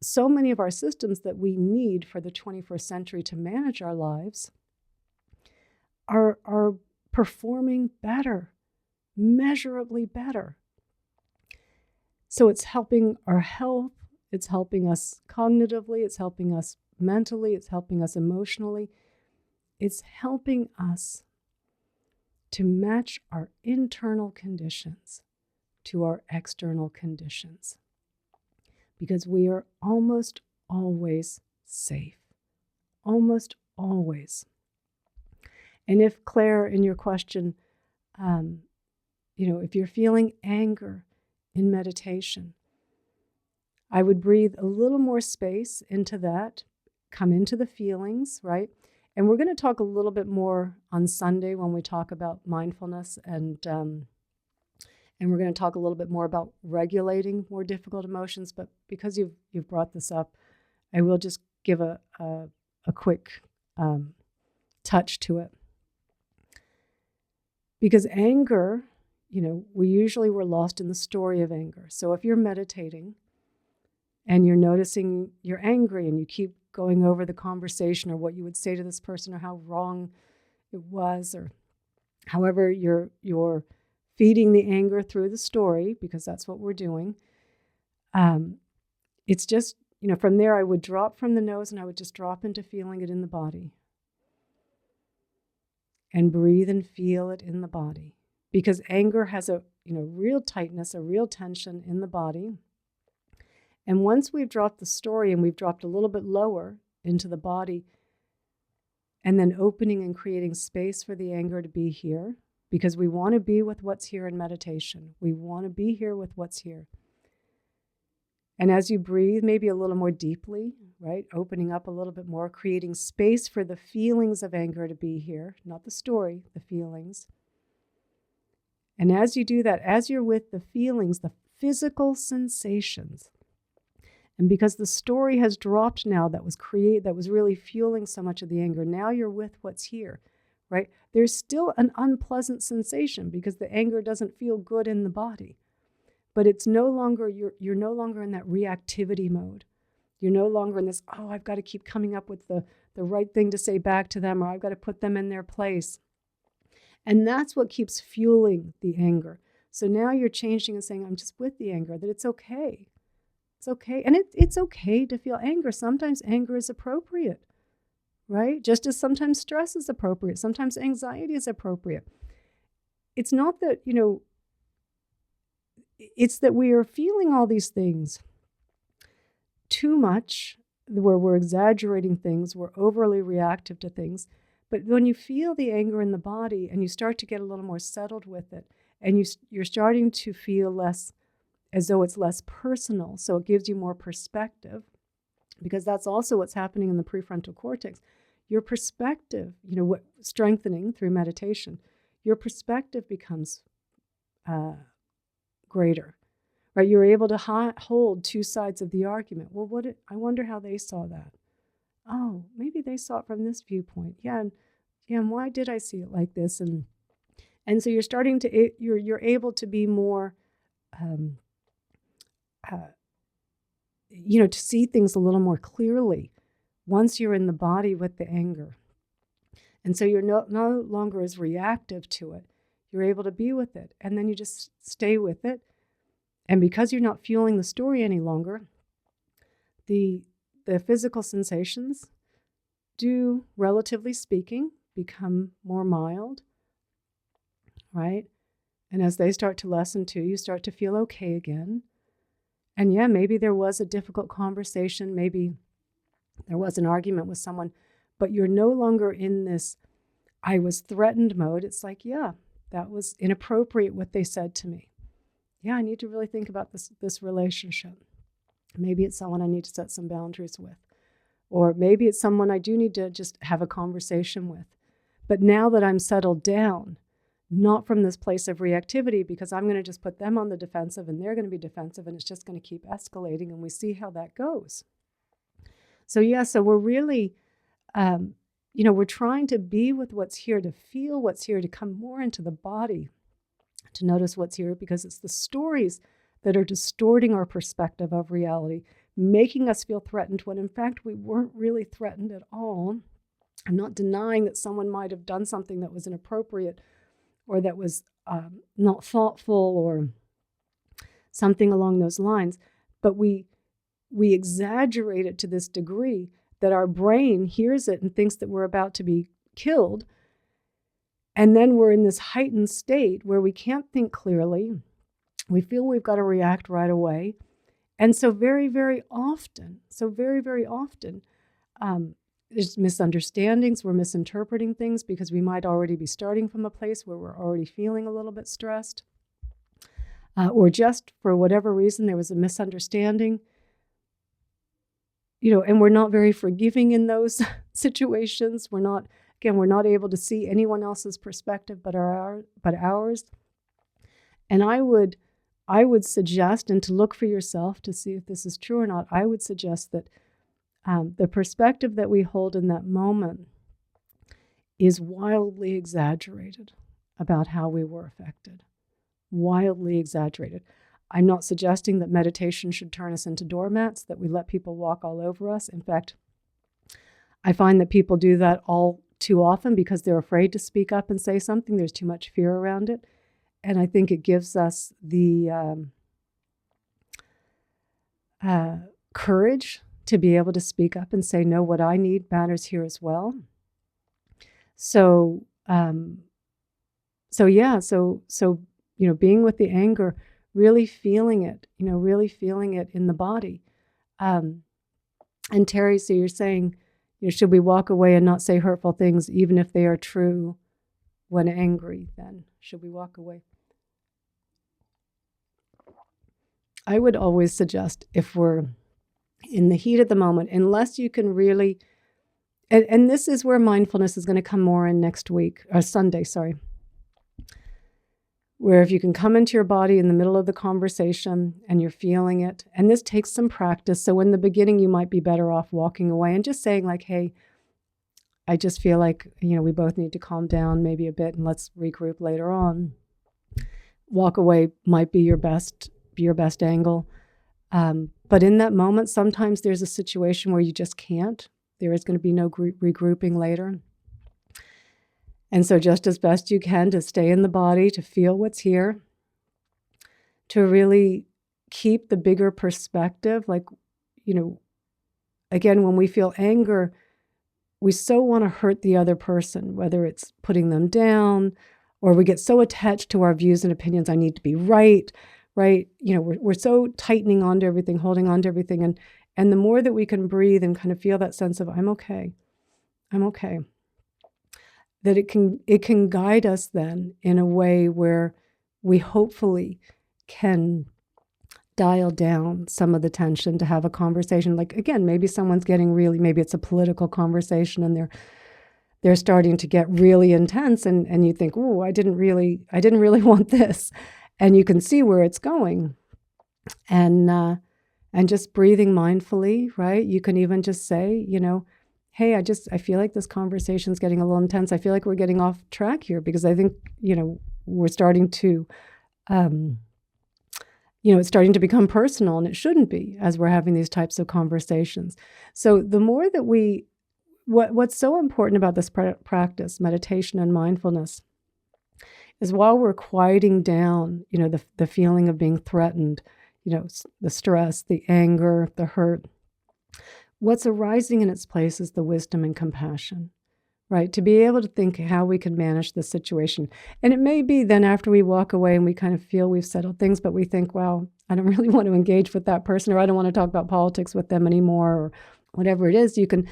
so many of our systems that we need for the 21st century to manage our lives are performing better, measurably better. So it's helping our health, it's helping us cognitively, it's helping us mentally, it's helping us emotionally. It's helping us to match our internal conditions to our external conditions, because we are almost always safe, almost always. And if, Claire, in your question, if you're feeling anger in meditation, I would breathe a little more space into that, come into the feelings, right? And we're going to talk a little bit more on Sunday when we talk about mindfulness, and we're going to talk a little bit more about regulating more difficult emotions. But because you've brought this up, I will just give a quick touch to it. Because anger, we usually were lost in the story of anger. So if you're meditating and you're noticing you're angry and you keep going over the conversation or what you would say to this person or how wrong it was, or however you're feeding the anger through the story, because that's what we're doing. It's just, from there I would drop from the nose and I would just drop into feeling it in the body. And breathe and feel it in the body. Because anger has a real tightness, a real tension in the body. And once we've dropped the story and we've dropped a little bit lower into the body, and then opening and creating space for the anger to be here, because we want to be with what's here in meditation. We want to be here with what's here. And as you breathe, maybe a little more deeply, right? Opening up a little bit more, creating space for the feelings of anger to be here, not the story, the feelings. And as you do that, as you're with the feelings, the physical sensations, and because the story has dropped now that was really fueling so much of the anger, now you're with what's here, right? There's still an unpleasant sensation because the anger doesn't feel good in the body. But it's no longer, you're no longer in that reactivity mode. You're no longer in this, I've got to keep coming up with the right thing to say back to them, or I've got to put them in their place. And that's what keeps fueling the anger. So now you're changing and saying, I'm just with the anger, that it's okay. It's okay. And it's okay to feel anger. Sometimes anger is appropriate, right? Just as sometimes stress is appropriate. Sometimes anxiety is appropriate. It's not that, it's that we are feeling all these things too much, where we're exaggerating things, we're overly reactive to things, But when you feel the anger in the body and you start to get a little more settled with it, and you're starting to feel less, as though it's less personal, so it gives you more perspective, because that's also what's happening in the prefrontal cortex. Your perspective, what strengthening through meditation, your perspective becomes greater, right? You're able to hold two sides of the argument. Well, I wonder how they saw that. Oh, maybe they saw it from this viewpoint. And why did I see it like this? And so you're starting to you're able to be more, to see things a little more clearly once you're in the body with the anger. And so you're no longer as reactive to it. You're able to be with it, and then you just stay with it. And because you're not fueling the story any longer, the physical sensations do, relatively speaking, become more mild, right? And as they start to lessen too, you start to feel okay again. And yeah, maybe there was a difficult conversation, maybe there was an argument with someone, but you're no longer in this I was threatened mode. It's like, yeah, that was inappropriate what they said to me. Yeah, I need to really think about this relationship. Maybe it's someone I need to set some boundaries with. Or maybe it's someone I do need to just have a conversation with. But now that I'm settled down, not from this place of reactivity, because I'm going to just put them on the defensive and they're going to be defensive and it's just going to keep escalating, and we see how that goes. So we're really, we're trying to be with what's here, to feel what's here, to come more into the body, to notice what's here, because it's the stories that are distorting our perspective of reality, making us feel threatened when in fact we weren't really threatened at all. I'm not denying that someone might have done something that was inappropriate or that was not thoughtful or something along those lines, but we exaggerate it to this degree that our brain hears it and thinks that we're about to be killed. And then we're in this heightened state where we can't think clearly. We feel we've got to react right away. And so very, very often, there's misunderstandings. We're misinterpreting things because we might already be starting from a place where we're already feeling a little bit stressed. Or just for whatever reason, there was a misunderstanding. And we're not very forgiving in those situations. We're not able to see anyone else's perspective but ours. And I would suggest, and to look for yourself to see if this is true or not, I would suggest that the perspective that we hold in that moment is wildly exaggerated about how we were affected. Wildly exaggerated. I'm not suggesting that meditation should turn us into doormats, that we let people walk all over us. In fact, I find that people do that all too often because they're afraid to speak up and say something. There's too much fear around it. And I think it gives us the courage to be able to speak up and say, no, what I need matters here as well. So being with the anger, really feeling it in the body. And Terry, so you're saying, should we walk away and not say hurtful things, even if they are true when angry? Then should we walk away? I would always suggest, if we're in the heat of the moment, unless you can really, and this is where mindfulness is going to come more in next week, or Sunday, where if you can come into your body in the middle of the conversation and you're feeling it, and this takes some practice. So in the beginning, you might be better off walking away and just saying like, hey, I just feel like, we both need to calm down maybe a bit and let's regroup later on. Walk away might be your best angle. But in that moment, sometimes there's a situation where you just can't. There is going to be no regrouping later. And so just as best you can to stay in the body, to feel what's here, to really keep the bigger perspective. Like, again, when we feel anger, we so want to hurt the other person, whether it's putting them down or we get so attached to our views and opinions. I need to be right? We're so tightening onto everything, holding onto everything. And the more that we can breathe and kind of feel that sense of, I'm okay. that it can guide us then in a way where we hopefully can dial down some of the tension to have a conversation. Like, again, maybe someone's getting maybe it's a political conversation and they're starting to get really intense, and you think, oh, I didn't really want this. And you can see where it's going. And just breathing mindfully, right? You can even just say, hey, I feel like this conversation's getting a little intense. I feel like we're getting off track here because I think, we're starting to, it's starting to become personal, and it shouldn't be as we're having these types of conversations. So the more that what's so important about this practice, meditation and mindfulness, is while we're quieting down, the feeling of being threatened, the stress, the anger, the hurt, what's arising in its place is the wisdom and compassion, right? To be able to think how we can manage the situation. And it may be then after we walk away and we kind of feel we've settled things, but we think, well, I don't really want to engage with that person, or I don't want to talk about politics with them anymore, or whatever it is. You can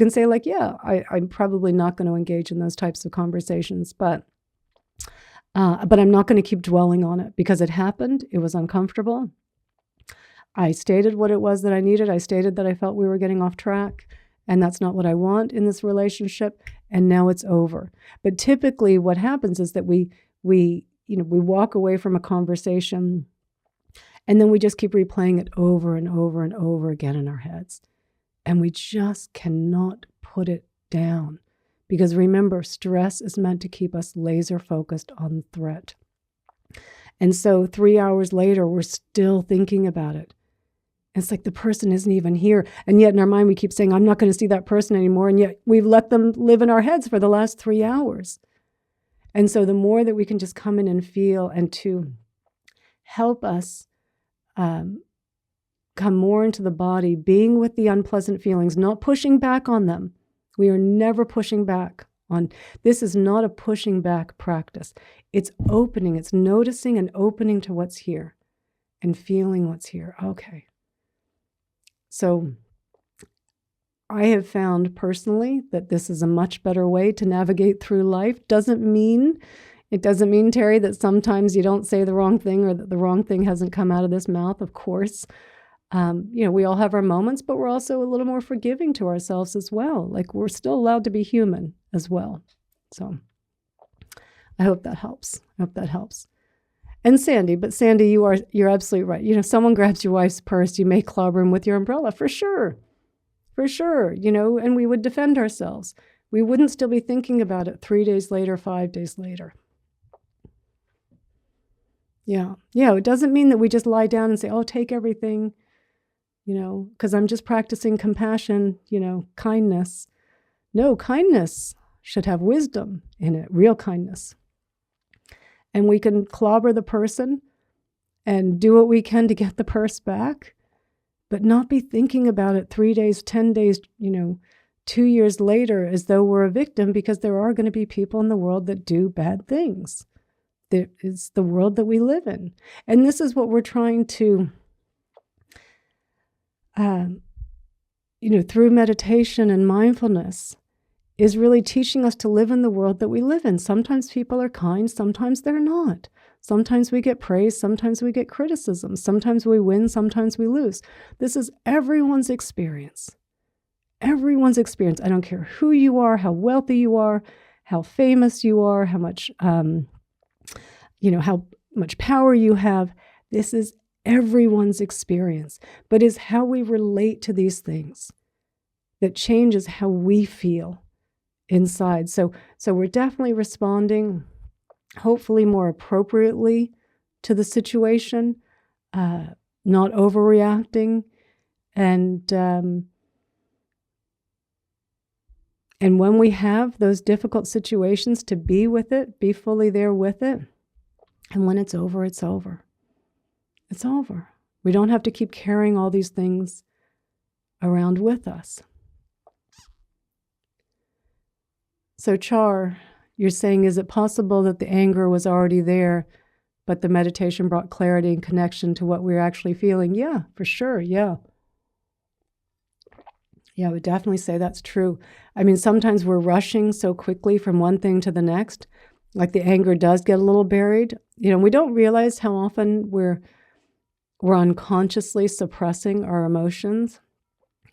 say like, yeah, I'm probably not going to engage in those types of conversations, but I'm not going to keep dwelling on it because it happened. It was uncomfortable. I stated what it was that I needed. I stated that I felt we were getting off track, and that's not what I want in this relationship. And now it's over. But typically what happens is that we walk away from a conversation, and then we just keep replaying it over and over and over again in our heads. And we just cannot put it down. Because remember, stress is meant to keep us laser focused on the threat. And so 3 hours later, we're still thinking about it. It's like the person isn't even here. And yet in our mind, we keep saying, I'm not going to see that person anymore. And yet we've let them live in our heads for the last 3 hours. And so the more that we can just come in and feel, and to help us come more into the body, being with the unpleasant feelings, not pushing back on them. We are never pushing back on. This is not a pushing back practice. It's opening. It's noticing and opening to what's here and feeling what's here. Okay. So I have found personally that this is a much better way to navigate through life. It doesn't mean, Terry, that sometimes you don't say the wrong thing or that the wrong thing hasn't come out of this mouth, of course. We all have our moments, but we're also a little more forgiving to ourselves as well. Like, we're still allowed to be human as well. So I hope that helps. And Sandy, you're absolutely right. Someone grabs your wife's purse, you may clobber him with your umbrella, for sure, and we would defend ourselves. We wouldn't still be thinking about it 3 days later, 5 days later. Yeah. It doesn't mean that we just lie down and say, oh, take everything, because I'm just practicing compassion, kindness. No, kindness should have wisdom in it, real kindness. And we can clobber the person and do what we can to get the purse back, but not be thinking about it 3 days, 10 days, 2 years later as though we're a victim, because there are going to be people in the world that do bad things. It's the world that we live in. And this is what we're trying to, through meditation and mindfulness, is really teaching us to live in the world that we live in. Sometimes people are kind, sometimes they're not. Sometimes we get praise, sometimes we get criticism. Sometimes we win, sometimes we lose. This is everyone's experience. Everyone's experience. I don't care who you are, how wealthy you are, how famous you are, how much how much power you have. This is everyone's experience, but it's how we relate to these things that changes how we feel inside. So we're definitely responding, hopefully more appropriately to the situation, not overreacting, and when we have those difficult situations, to be with it, be fully there with it. And when it's over, it's over. It's over. We don't have to keep carrying all these things around with us. So Char, you're saying, is it possible that the anger was already there, but the meditation brought clarity and connection to what we're actually feeling? Yeah, for sure. Yeah. Yeah, I would definitely say that's true. I mean, sometimes we're rushing so quickly from one thing to the next, like the anger does get a little buried. We don't realize how often we're unconsciously suppressing our emotions,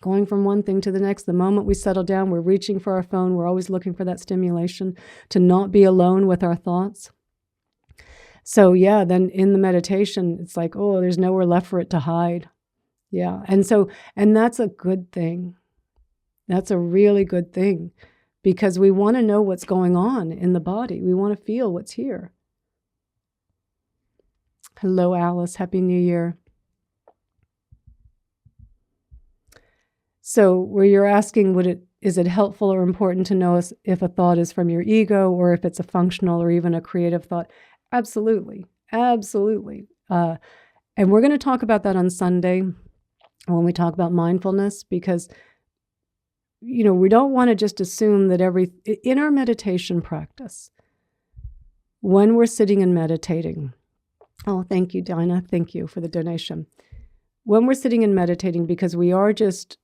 going from one thing to the next. The moment we settle down, we're reaching for our phone. We're always looking for that stimulation to not be alone with our thoughts. So yeah, then in the meditation, it's like, oh, there's nowhere left for it to hide. Yeah. And that's a good thing. That's a really good thing, because we want to know what's going on in the body. We want to feel what's here. Hello, Alice. Happy New Year. So where you're asking, is it helpful or important to know if a thought is from your ego or if it's a functional or even a creative thought? Absolutely. Absolutely. And we're going to talk about that on Sunday when we talk about mindfulness, because we don't want to just assume that in our meditation practice, when we're sitting and meditating, oh, thank you, Dinah. Thank you for the donation. When we're sitting and meditating, because we're just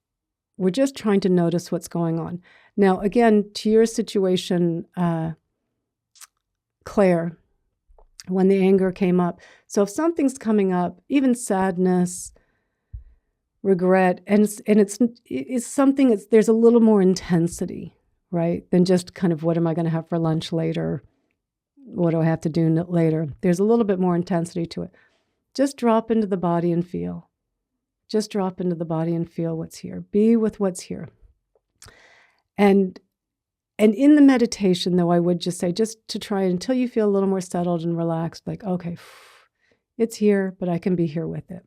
trying to notice what's going on. Now, again, to your situation, Claire, when the anger came up. So if something's coming up, even sadness, regret, and it's something there's a little more intensity, right, than just kind of, what am I going to have for lunch later? What do I have to do later? There's a little bit more intensity to it. Just drop into the body and feel. Just drop into the body and feel what's here. Be with what's here. And in the meditation, though, I would just say, just to try until you feel a little more settled and relaxed, like, okay, it's here, but I can be here with it.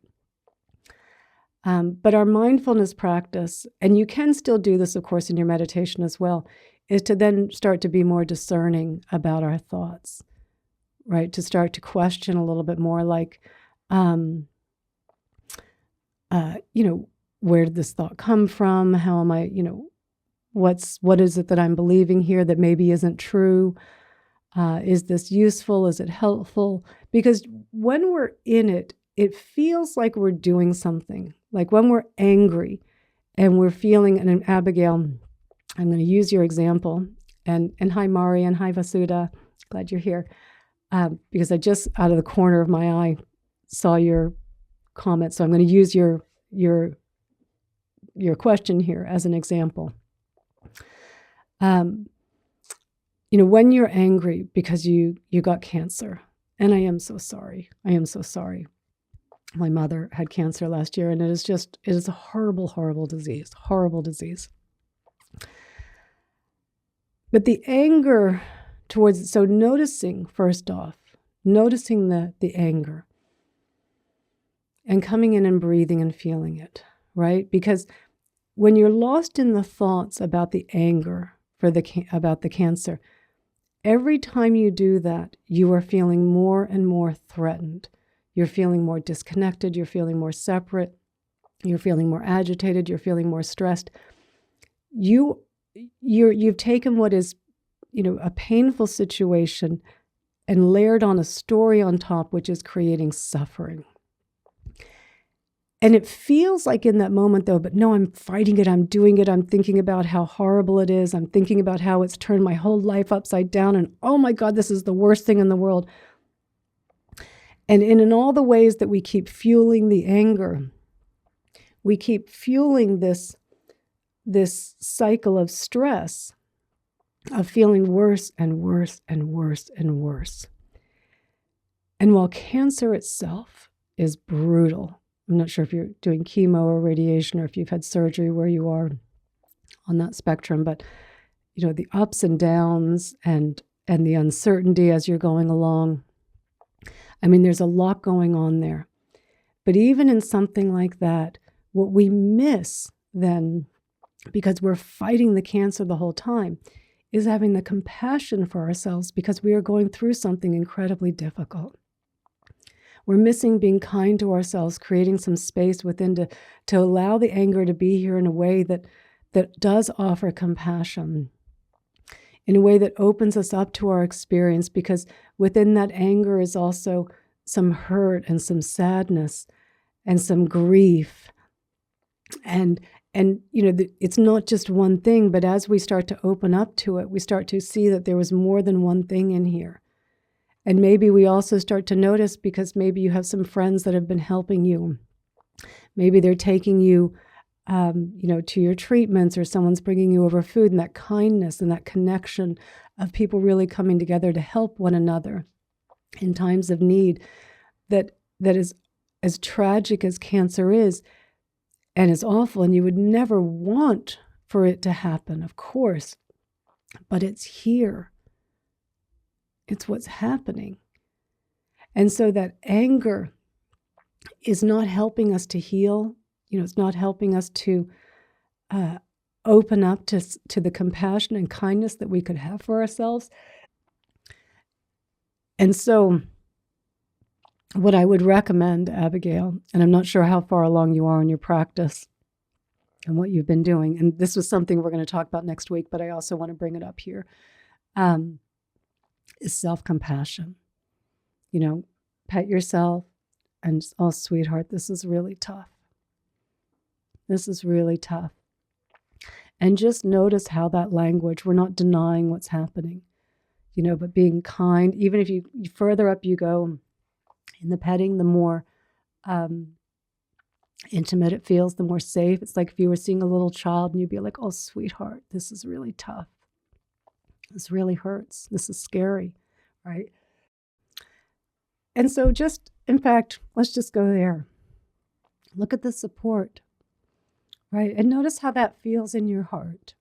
But our mindfulness practice, and you can still do this, of course, in your meditation as well, is to then start to be more discerning about our thoughts, right? To start to question a little bit more, like, where did this thought come from? How am I, what is it that I'm believing here that maybe isn't true? Is this useful? Is it helpful? Because when we're in it, it feels like we're doing something. Like when we're angry and we're feeling, and Abigail, I'm going to use your example, and hi Mari and hi Vasuda, glad you're here, because I just out of the corner of my eye saw your comment, so I'm going to use your question here as an example. When you're angry because you got cancer, and I am so sorry. My mother had cancer last year, and it is a horrible, horrible disease. But the anger so noticing, first off, noticing the anger and coming in and breathing and feeling it, right? Because when you're lost in the thoughts about the anger about the cancer, every time you do that, you are feeling more and more threatened. You're feeling more disconnected. You're feeling more separate. You're feeling more agitated. You're feeling more stressed. You've taken what is, a painful situation and layered on a story on top, which is creating suffering. And it feels like in that moment, though, but no, I'm fighting it. I'm doing it. I'm thinking about how horrible it is. I'm thinking about how it's turned my whole life upside down. And oh my God, this is the worst thing in the world. And in all the ways that we keep fueling the anger, we keep fueling this cycle of stress, of feeling worse and worse and worse and worse. And while cancer itself is brutal, I'm not sure if you're doing chemo or radiation or if you've had surgery where you are on that spectrum, but the ups and downs and the uncertainty as you're going along. I mean, there's a lot going on there. But even in something like that, what we miss then, because we're fighting the cancer the whole time, is having the compassion for ourselves because we are going through something incredibly difficult. We're missing being kind to ourselves, creating some space within to allow the anger to be here in a way that does offer compassion, in a way that opens us up to our experience, because within that anger is also some hurt and some sadness and some grief and And, it's not just one thing, but as we start to open up to it, we start to see that there was more than one thing in here. And maybe we also start to notice, because maybe you have some friends that have been helping you. Maybe they're taking you, to your treatments, or someone's bringing you over food, and that kindness and that connection of people really coming together to help one another in times of need, that is as tragic as cancer is, and is awful, and you would never want for it to happen, of course, but it's here. It's what's happening. And so that anger is not helping us to heal. It's not helping us to open up to the compassion and kindness that we could have for ourselves. And so what I would recommend, Abigail, and I'm not sure how far along you are in your practice and what you've been doing, and this was something we're going to talk about next week, but I also want to bring it up here, is self-compassion. Pet yourself and just, oh, sweetheart, this is really tough. This is really tough. And just notice how that language, we're not denying what's happening, but being kind. Even if you further up you go in the petting, the more intimate it feels, the more safe. It's like if you were seeing a little child and you'd be like, oh, sweetheart, this is really tough. This really hurts. This is scary, right? And so in fact, let's just go there. Look at the support, right? And notice how that feels in your heart.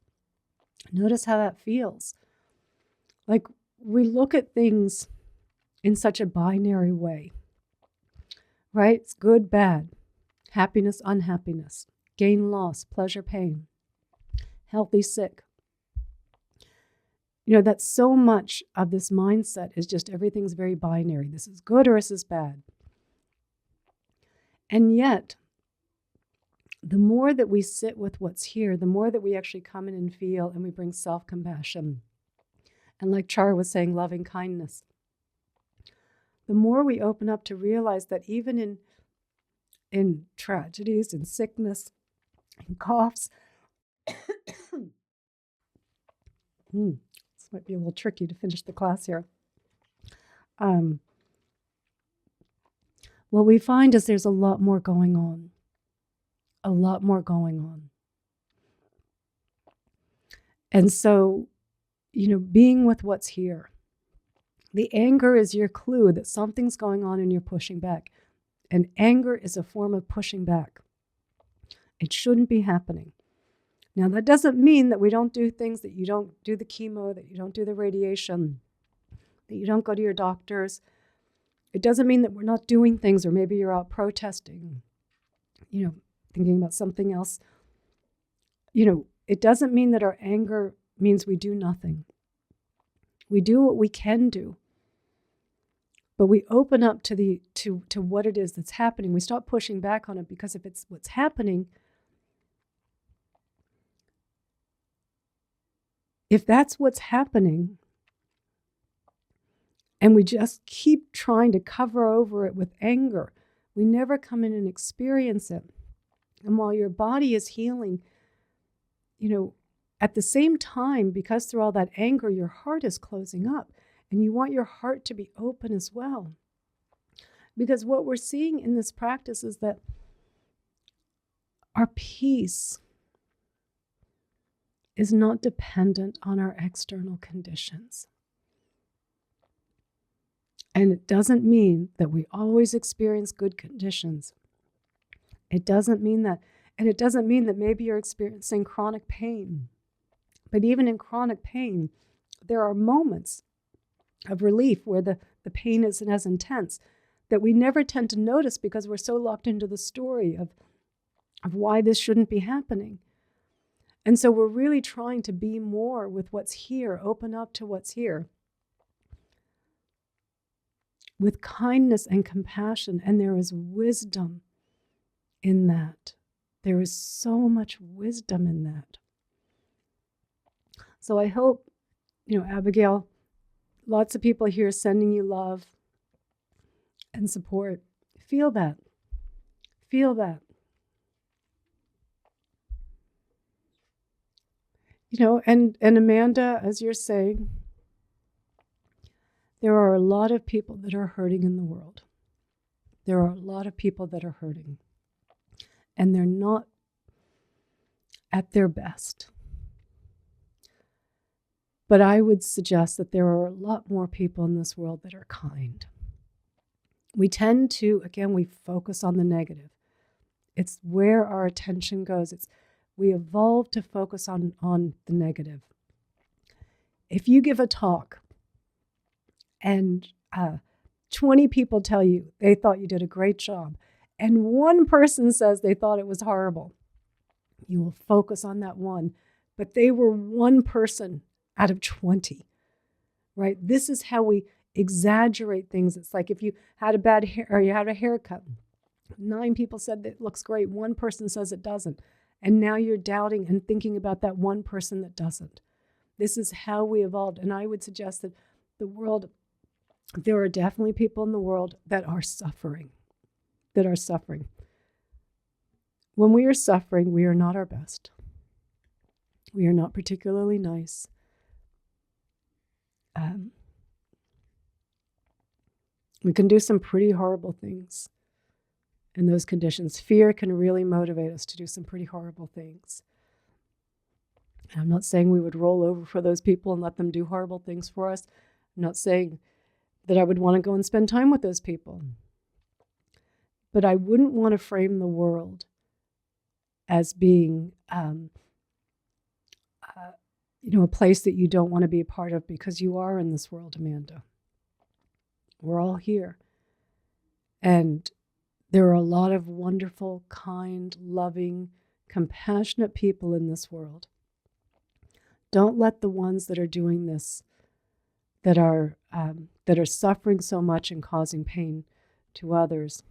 Notice how that feels. Like, we look at things in such a binary way, right? It's good, bad, happiness, unhappiness, gain, loss, pleasure, pain, healthy, sick. That so much of this mindset is just everything's very binary. This is good or this is bad. And yet, the more that we sit with what's here, the more that we actually come in and feel, and we bring self-compassion. And like Char was saying, loving kindness. The more we open up to realize that even in tragedies, in sickness, in coughs, this might be a little tricky to finish the class here. What we find is there's a lot more going on. A lot more going on. And so, being with what's here. The anger is your clue that something's going on and you're pushing back. And anger is a form of pushing back. It shouldn't be happening. Now, that doesn't mean that we don't do things, that you don't do the chemo, that you don't do the radiation, that you don't go to your doctors. It doesn't mean that we're not doing things, or maybe you're out protesting, thinking about something else. It doesn't mean that our anger means we do nothing. We do what we can do. But we open up to what it is that's happening. We stop pushing back on it, because if it's what's happening, if that's what's happening, and we just keep trying to cover over it with anger, we never come in and experience it. And while your body is healing, at the same time, because through all that anger, your heart is closing up, and you want your heart to be open as well. Because what we're seeing in this practice is that our peace is not dependent on our external conditions. And it doesn't mean that we always experience good conditions. It doesn't mean that. And it doesn't mean that maybe you're experiencing chronic pain. But even in chronic pain, there are moments of relief where the pain isn't as intense, that we never tend to notice because we're so locked into the story of why this shouldn't be happening. And so we're really trying to be more with what's here, open up to what's here, with kindness and compassion. And there is wisdom in that. There is so much wisdom in that. So I hope, Abigail, lots of people here sending you love and support. Feel that. Feel that. And Amanda, as you're saying, there are a lot of people that are hurting in the world. There are a lot of people that are hurting, and they're not at their best. But I would suggest that there are a lot more people in this world that are kind. We tend to, again, we focus on the negative. It's where our attention goes. We evolve to focus on the negative. If you give a talk and 20 people tell you they thought you did a great job, and one person says they thought it was horrible, you will focus on that one. But they were one person out of 20, right? This is how we exaggerate things. It's like if you had a bad hair or you had a haircut, 9 people said that it looks great, one person says it doesn't. And now you're doubting and thinking about that one person that doesn't. This is how we evolved. And I would suggest that there are definitely people in the world that are suffering. When we are suffering, we are not our best. We are not particularly nice. We can do some pretty horrible things in those conditions. Fear can really motivate us to do some pretty horrible things. And I'm not saying we would roll over for those people and let them do horrible things for us. I'm not saying that I would want to go and spend time with those people. But I wouldn't want to frame the world as being a place that you don't want to be a part of, because you are in this world, Amanda. We're all here. And there are a lot of wonderful, kind, loving, compassionate people in this world. Don't let the ones that are doing this, that are suffering so much and causing pain to others,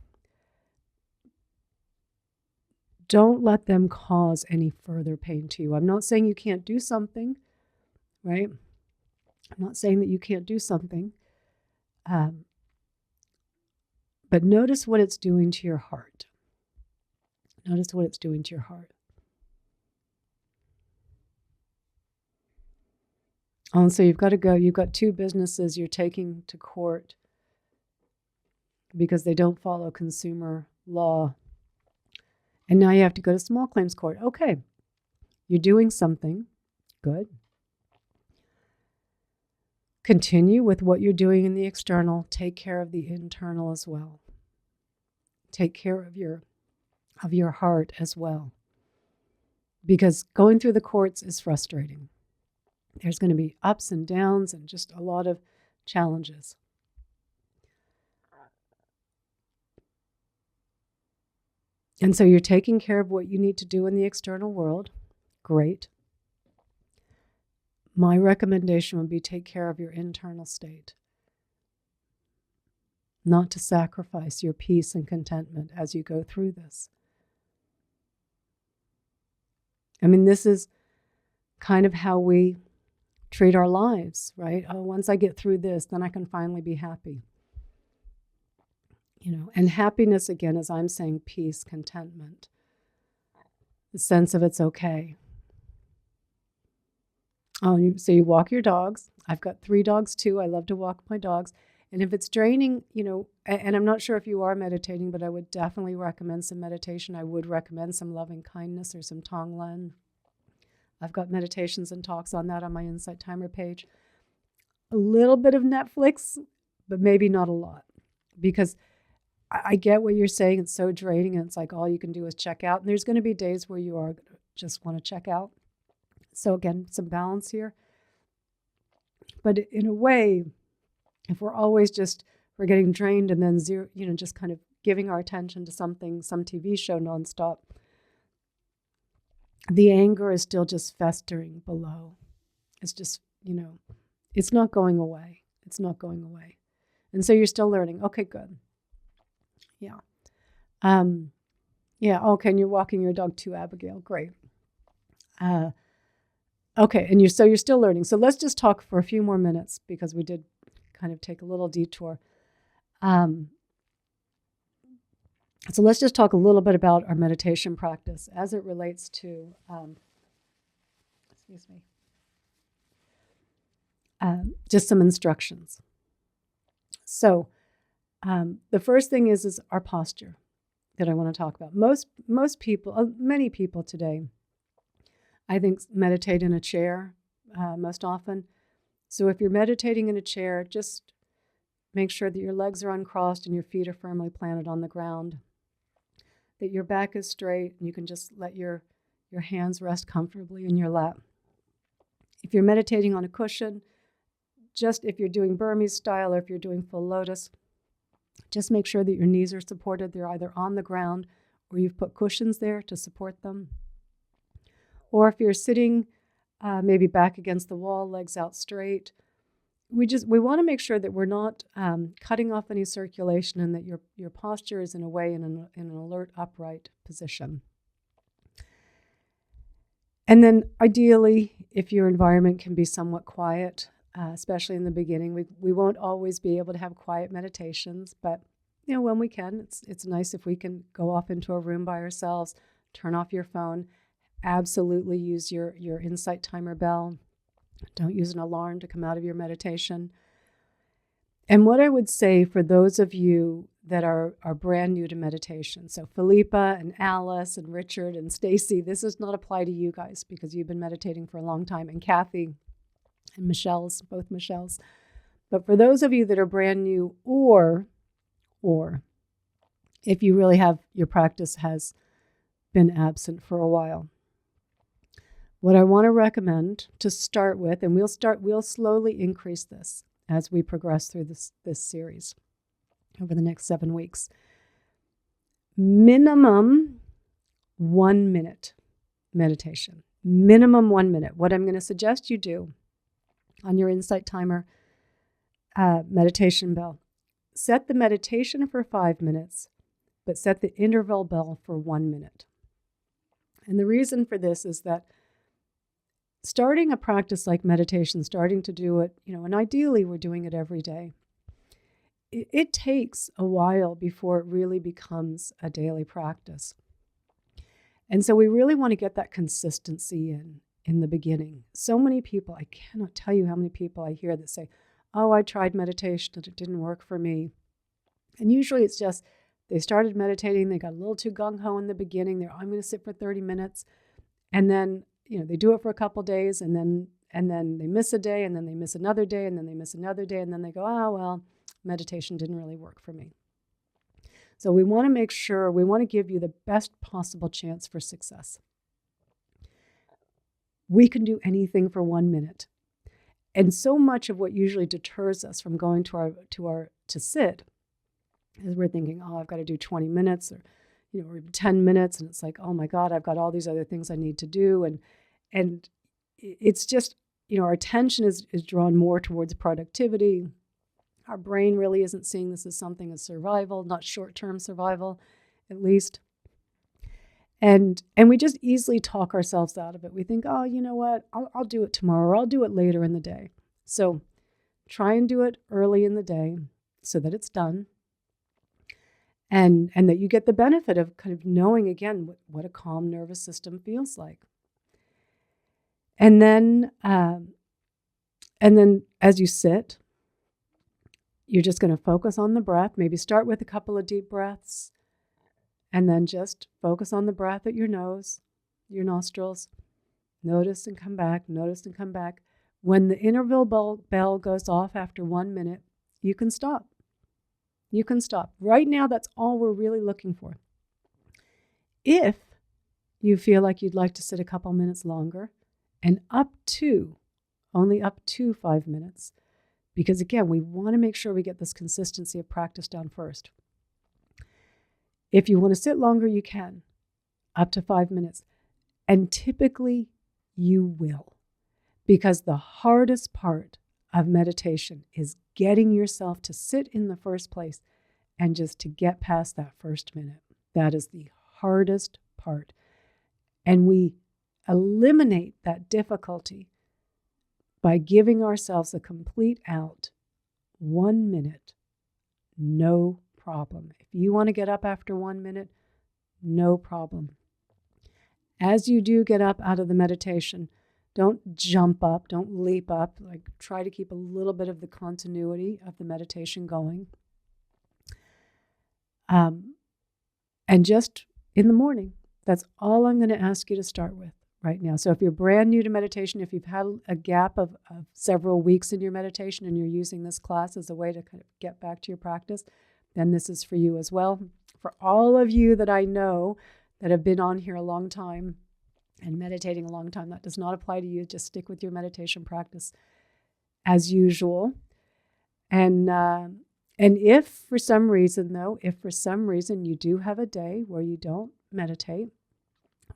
don't let them cause any further pain to you. I'm not saying you can't do something, right? I'm not saying that you can't do something. But notice what it's doing to your heart. Notice what it's doing to your heart. Oh, and so you've got to go. You've got 2 businesses you're taking to court because they don't follow consumer law. And now you have to go to small claims court. Okay, you're doing something good. Continue with what you're doing in the external. Take care of the internal as well. Take care of your heart as well. Because going through the courts is frustrating. There's going to be ups and downs and just a lot of challenges. And so you're taking care of what you need to do in the external world. Great. My recommendation would be take care of your internal state. Not to sacrifice your peace and contentment as you go through this. I mean, this is kind of how we treat our lives, right? Oh, once I get through this, then I can finally be happy. And happiness, again, as I'm saying, peace, contentment, the sense of it's okay. Oh, so you walk your dogs. I've got 3 dogs too. I love to walk my dogs. And if it's draining, and I'm not sure if you are meditating, but I would definitely recommend some meditation. I would recommend some loving kindness or some Tonglen. I've got meditations and talks on that on my Insight Timer page. A little bit of Netflix, but maybe not a lot. Because I get what you're saying. It's so draining, and it's like all you can do is check out. And there's going to be days where you are just want to check out. So again, some balance here. But in a way, if we're always we're getting drained and then just kind of giving our attention to something, some TV show nonstop, the anger is still just festering below. It's just, it's not going away. It's not going away. And so you're still learning. Okay, good. Yeah. Yeah, okay, and you're walking your dog too, Abigail. Great. Okay, and you're still learning. So let's just talk for a few more minutes, because we did kind of take a little detour. So let's just talk a little bit about our meditation practice as it relates to Excuse me. Just some instructions. So the first thing is our posture that I want to talk about. Most people, many people today, I think, meditate in a chair most often. So if you're meditating in a chair, just make sure that your legs are uncrossed and your feet are firmly planted on the ground, that your back is straight, and you can just let your hands rest comfortably in your lap. If you're meditating on a cushion, just if you're doing Burmese style or if you're doing full lotus, just make sure that your knees are supported. They're either on the ground or you've put cushions there to support them. Or if you're sitting maybe back against the wall, legs out straight, we want to make sure that we're not cutting off any circulation and that your posture is in a way in an alert, upright position. And then ideally, if your environment can be somewhat quiet, especially in the beginning, we won't always be able to have quiet meditations, but when we can, it's nice if we can go off into a room by ourselves, turn off your phone, absolutely use your insight timer bell. Don't use an alarm to come out of your meditation. And what I would say for those of you that are brand new to meditation, so Philippa and Alice and Richard and Stacy, this does not apply to you guys because you've been meditating for a long time, and Kathy and both Michelle's. But for those of you that are brand new, or if you really have, your practice has been absent for a while, what I want to recommend to start with, and we'll slowly increase this as we progress through this series over the next 7 weeks. Minimum 1 minute meditation. Minimum 1 minute. What I'm going to suggest you do on your insight timer meditation bell, set the meditation for 5 minutes, but set the interval bell for 1 minute. And the reason for this is that starting a practice like meditation, starting to do it, and ideally we're doing it every day, it takes a while before it really becomes a daily practice. And so we really want to get that consistency in the beginning. So many people, I cannot tell you how many people I hear that say, oh, I tried meditation and it didn't work for me. And usually it's just they started meditating, they got a little too gung-ho in the beginning. I'm going to sit for 30 minutes. And then they do it for a couple days, and then they miss a day, and then they miss another day, and then they miss another day, and then they go, oh, well, meditation didn't really work for me. So we want to make sure, we want to give you the best possible chance for success. We can do anything for 1 minute. And so much of what usually deters us from going to sit is we're thinking, oh, I've got to do 20 minutes or 10 minutes, and it's like, oh my God, I've got all these other things I need to do. And it's just, our attention is drawn more towards productivity. Our brain really isn't seeing this as something as survival, not short-term survival, at least. And we just easily talk ourselves out of it. We think, oh, you know what, I'll do it tomorrow, or I'll do it later in the day. So try and do it early in the day so that it's done. And that you get the benefit of kind of knowing, again, what a calm nervous system feels like. And then as you sit, you're just going to focus on the breath. Maybe start with a couple of deep breaths, and then just focus on the breath at your nose, your nostrils. Notice and come back, notice and come back. When the interval bell goes off after 1 minute, you can stop. You can stop. Right now, that's all we're really looking for. If you feel like you'd like to sit a couple minutes longer, and only up to 5 minutes, because again, we want to make sure we get this consistency of practice down first. If you want to sit longer, you can, up to 5 minutes. And typically, you will, because the hardest part of meditation is getting yourself to sit in the first place and just to get past that first minute. That is the hardest part. And we eliminate that difficulty by giving ourselves a complete out. 1 minute, no problem. If you want to get up after 1 minute, no problem. As you do get up out of the meditation, Don't jump up, don't leap up. Like, try to keep a little bit of the continuity of the meditation going. And just in the morning, that's all I'm going to ask you to start with right now. So if you're brand new to meditation, if you've had a gap of several weeks in your meditation and you're using this class as a way to kind of get back to your practice, then this is for you as well. For all of you that I know that have been on here a long time and meditating a long time, that does not apply to you. Just stick with your meditation practice as usual. And if for some reason, you do have a day where you don't meditate,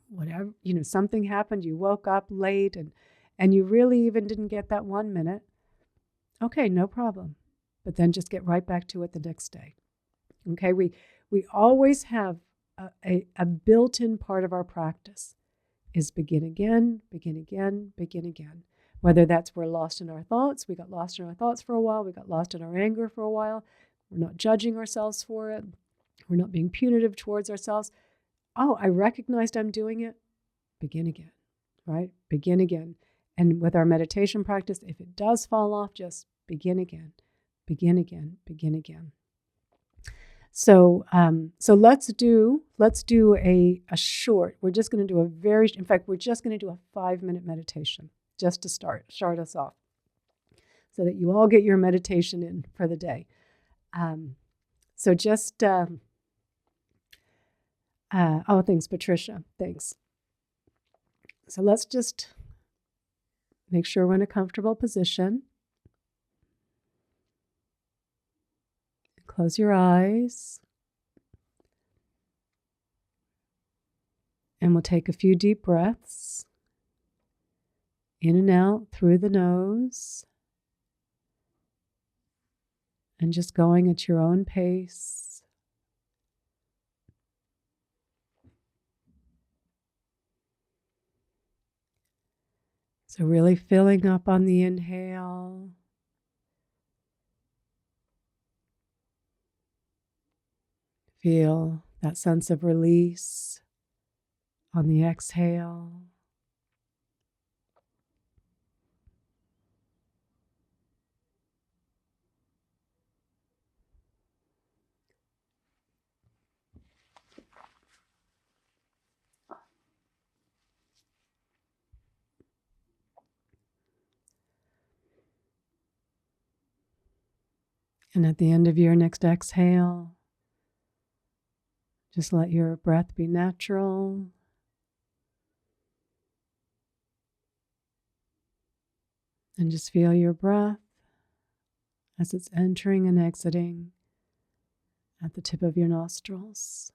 whatever, something happened, you woke up late and you really even didn't get that 1 minute, okay, no problem. But then just get right back to it the next day. Okay, we always have a built-in part of our practice is begin again, begin again, begin again. Whether that's we're lost in our thoughts, we got lost in our thoughts for a while, we got lost in our anger for a while, we're not judging ourselves for it, we're not being punitive towards ourselves. Oh, I recognized I'm doing it, begin again, right? Begin again. And with our meditation practice, if it does fall off, just begin again, begin again, begin again. So let's do a short. We're just going to do we're just going to do a 5-minute meditation just to start us off, so that you all get your meditation in for the day. So just thanks, Patricia. Thanks. So let's just make sure we're in a comfortable position. Close your eyes. And we'll take a few deep breaths in and out through the nose. And just going at your own pace. So really filling up on the inhale. Feel that sense of release on the exhale. And at the end of your next exhale, just let your breath be natural. And just feel your breath as it's entering and exiting at the tip of your nostrils.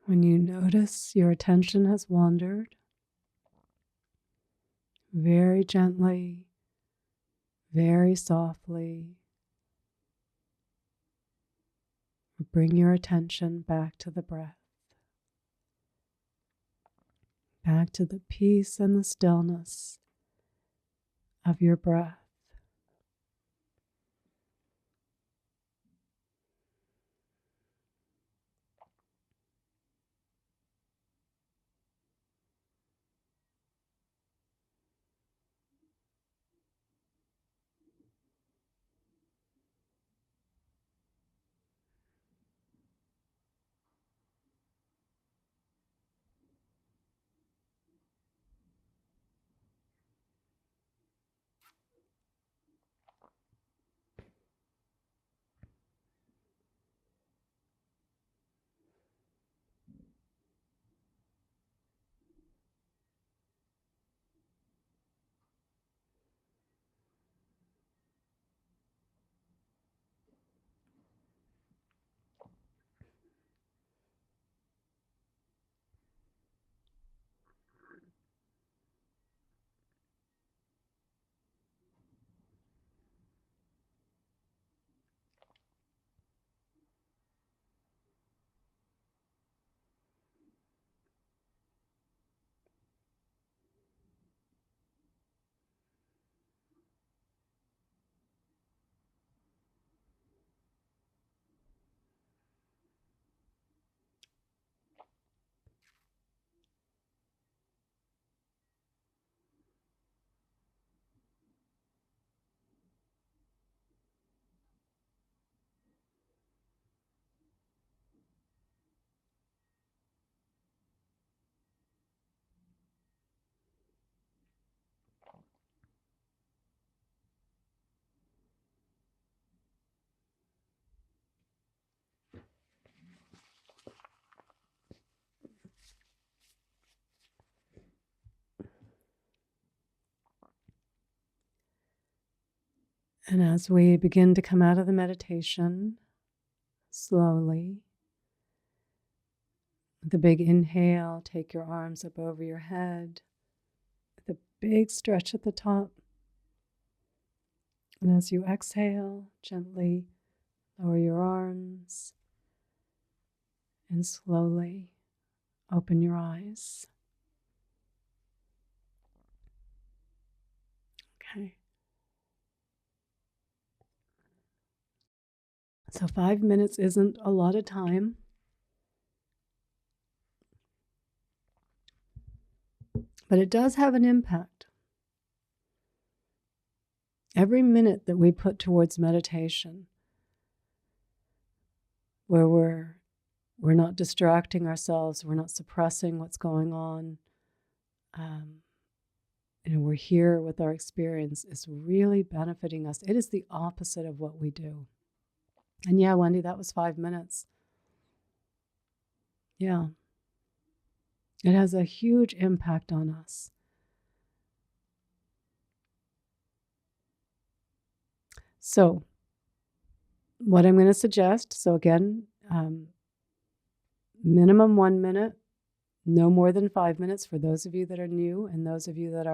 When you notice your attention has wandered, very gently, very softly, bring your attention back to the breath, back to the peace and the stillness of your breath. And as we begin to come out of the meditation, slowly, with a big inhale, take your arms up over your head, with a big stretch at the top. And as you exhale, gently lower your arms and slowly open your eyes. Okay. So 5 minutes isn't a lot of time. But it does have an impact. Every minute that we put towards meditation, where we're not distracting ourselves, we're not suppressing what's going on, we're here with our experience, is really benefiting us. It is the opposite of what we do. And yeah, Wendy, that was 5 minutes. Yeah. It has a huge impact on us. So, what I'm going to suggest, so again, minimum 1 minute, no more than 5 minutes for those of you that are new and those of you that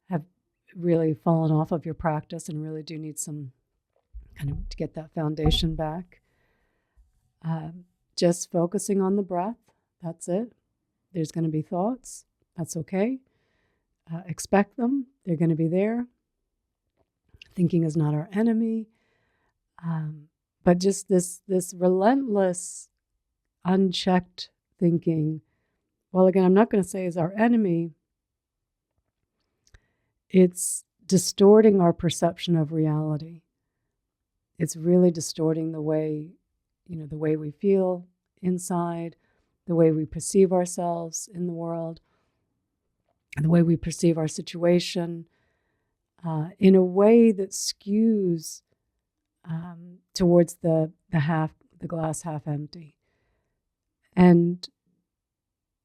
have really fallen off of your practice and really do need some kind of to get that foundation back. Just focusing on the breath, that's it. There's going to be thoughts, that's okay. Expect them, they're going to be there. Thinking is not our enemy. But just this relentless, unchecked thinking, well, again, I'm not going to say is our enemy. It's distorting our perception of reality. It's really distorting the way we feel inside, the way we perceive ourselves in the world, the way we perceive our situation, in a way that skews towards the glass half empty. And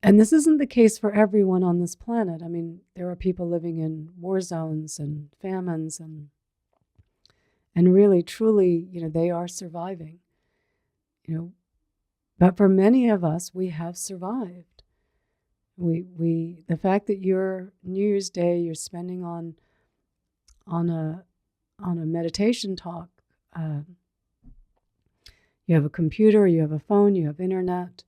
this isn't the case for everyone on this planet. I mean, there are people living in war zones and famines and really, truly, they are surviving. But for many of us, we have survived. The fact that your New Year's Day you're spending on a meditation talk, you have a computer, you have a phone, you have internet,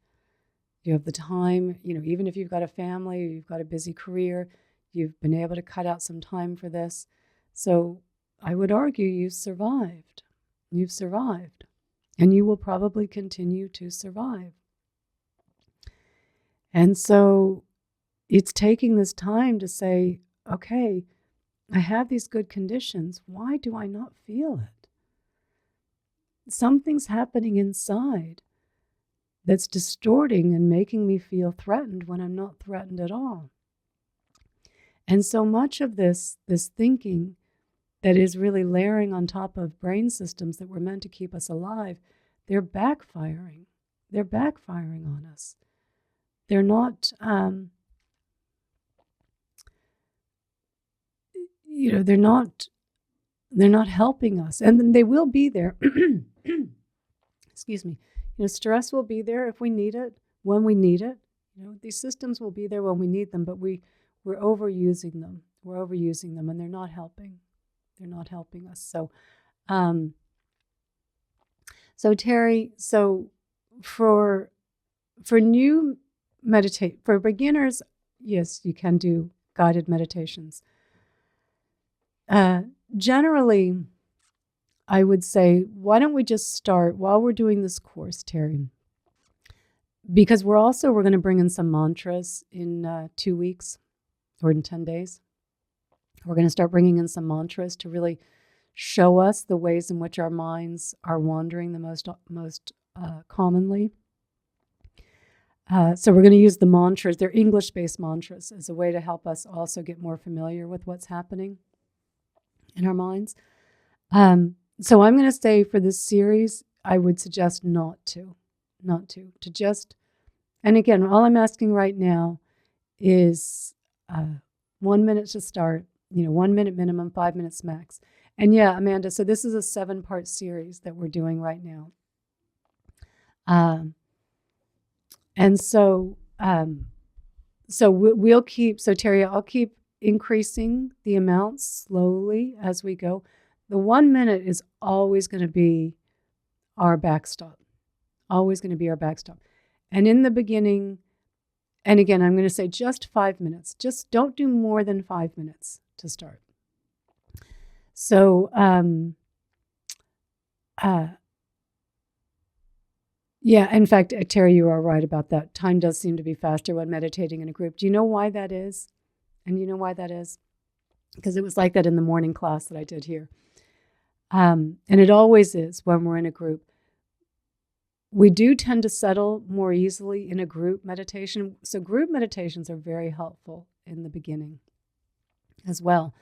you have the time, even if you've got a family or you've got a busy career, you've been able to cut out some time for this. So I would argue you've survived. You've survived. And you will probably continue to survive. And so it's taking this time to say, okay, I have these good conditions. Why do I not feel it? Something's happening inside that's distorting and making me feel threatened when I'm not threatened at all. And so much of this thinking that is really layering on top of brain systems that were meant to keep us alive, they're backfiring. They're backfiring on us. They're not, they're not helping us. And then they will be there. Excuse me. Stress will be there if we need it, when we need it. These systems will be there when we need them, but we're overusing them. We're overusing them, and they're not helping. They're not helping us. So, Terry, for new for beginners, yes, you can do guided meditations. Generally, I would say, why don't we just start while we're doing this course, Terry? Because we're going to bring in some mantras in 2 weeks or in 10 days. We're going to start bringing in some mantras to really show us the ways in which our minds are wandering the most commonly. So we're going to use the mantras. They're English-based mantras as a way to help us also get more familiar with what's happening in our minds. So I'm going to say for this series, I would suggest not to just, and again, all I'm asking right now is 1 minute to start, 1 minute minimum, 5 minutes max. And yeah, Amanda, so this is a 7-part series that we're doing right now. And so we'll keep, so Terry, I'll keep increasing the amounts slowly as we go. The 1 minute is always going to be our backstop, always going to be our backstop. And in the beginning, and again, I'm going to say just 5 minutes. Just don't do more than 5 minutes to start. So, yeah, in fact, Terry, you are right about that. Time does seem to be faster when meditating in a group. Do you know why that is? And you know why that is? Because it was like that in the morning class that I did here. And it always is when we're in a group. We do tend to settle more easily in a group meditation. So group meditations are very helpful in the beginning as well.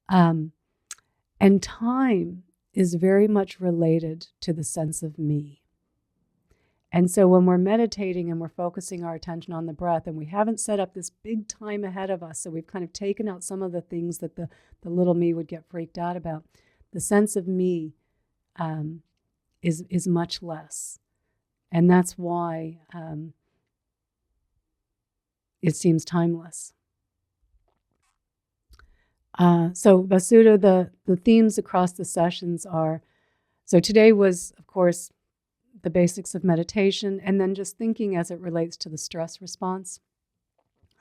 And time is very much related to the sense of me. And so when we're meditating and we're focusing our attention on the breath, and we haven't set up this big time ahead of us, so we've kind of taken out some of the things that the little me would get freaked out about, the sense of me is much less. And that's why it seems timeless. So Vasudha, the themes across the sessions are, so today was, of course, the basics of meditation, and then just thinking as it relates to the stress response.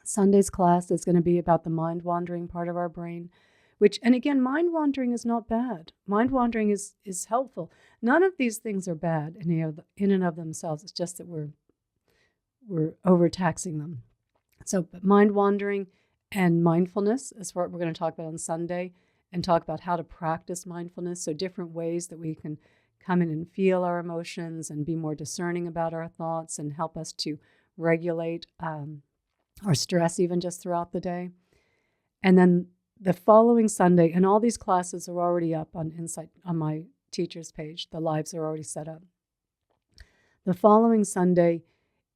Sunday's class is going to be about the mind wandering part of our brain, which, and again, mind wandering is not bad. Mind wandering is helpful. None of these things are bad in and of themselves. It's just that we're overtaxing them. So mind wandering and mindfulness is what we're going to talk about on Sunday, and talk about how to practice mindfulness. So different ways that we can come in and feel our emotions and be more discerning about our thoughts and help us to regulate our stress even just throughout the day. And then the following Sunday, and all these classes are already up on Insight on my teacher's page. The lives are already set up. The following Sunday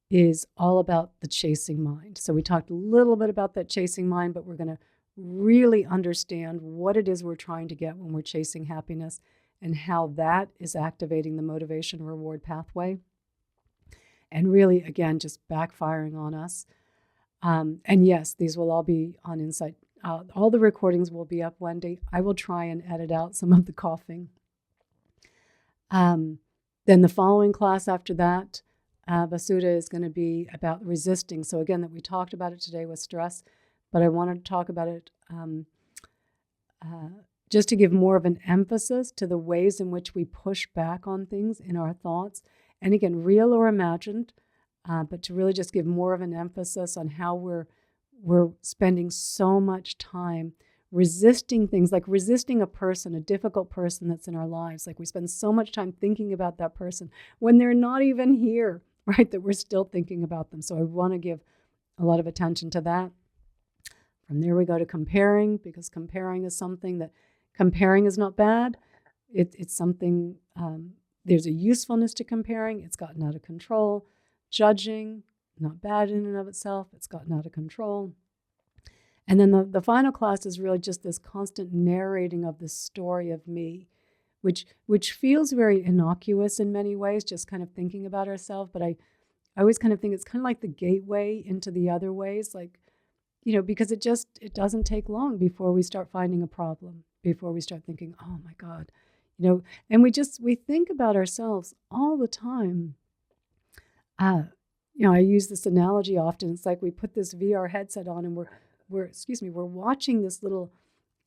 is all about the chasing mind. So we talked a little bit about that chasing mind, but we're going to really understand what it is we're trying to get when we're chasing happiness, and how that is activating the motivation reward pathway, and really, again, just backfiring on us. And yes, these will all be on Insight. All the recordings will be up Wendy. I will try and edit out some of the coughing. Then the following class after that, Vasudha, is going to be about resisting. So again, that we talked about it today with stress, but I wanted to talk about it just to give more of an emphasis to the ways in which we push back on things in our thoughts. And again, real or imagined, but to really just give more of an emphasis on how we're spending so much time resisting things, like resisting a person, a difficult person that's in our lives. Like we spend so much time thinking about that person when they're not even here, right? That we're still thinking about them. So I want to give a lot of attention to that. From there we go to comparing, because comparing is something that, comparing is not bad. It's something, there's a usefulness to comparing. It's gotten out of control. Judging, not bad in and of itself. It's gotten out of control. And then the final class is really just this constant narrating of the story of me, which feels very innocuous in many ways, just kind of thinking about ourselves. But I always kind of think it's kind of like the gateway into the other ways, like, because it doesn't take long before we start finding a problem, before we start thinking, oh my God, and we think about ourselves all the time. I use this analogy often. It's like we put this VR headset on and we're watching this little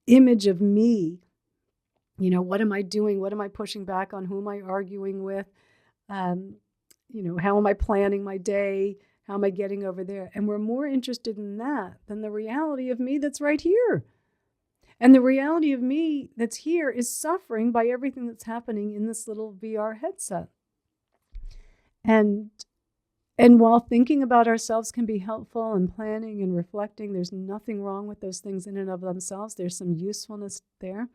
image of me. What am I doing? What am I pushing back on? Who am I arguing with? How am I planning my day? How am I getting over there? And we're more interested in that than the reality of me that's right here. And the reality of me that's here is suffering by everything that's happening in this little VR headset. And while thinking about ourselves can be helpful, and planning and reflecting, there's nothing wrong with those things in and of themselves. There's some usefulness there.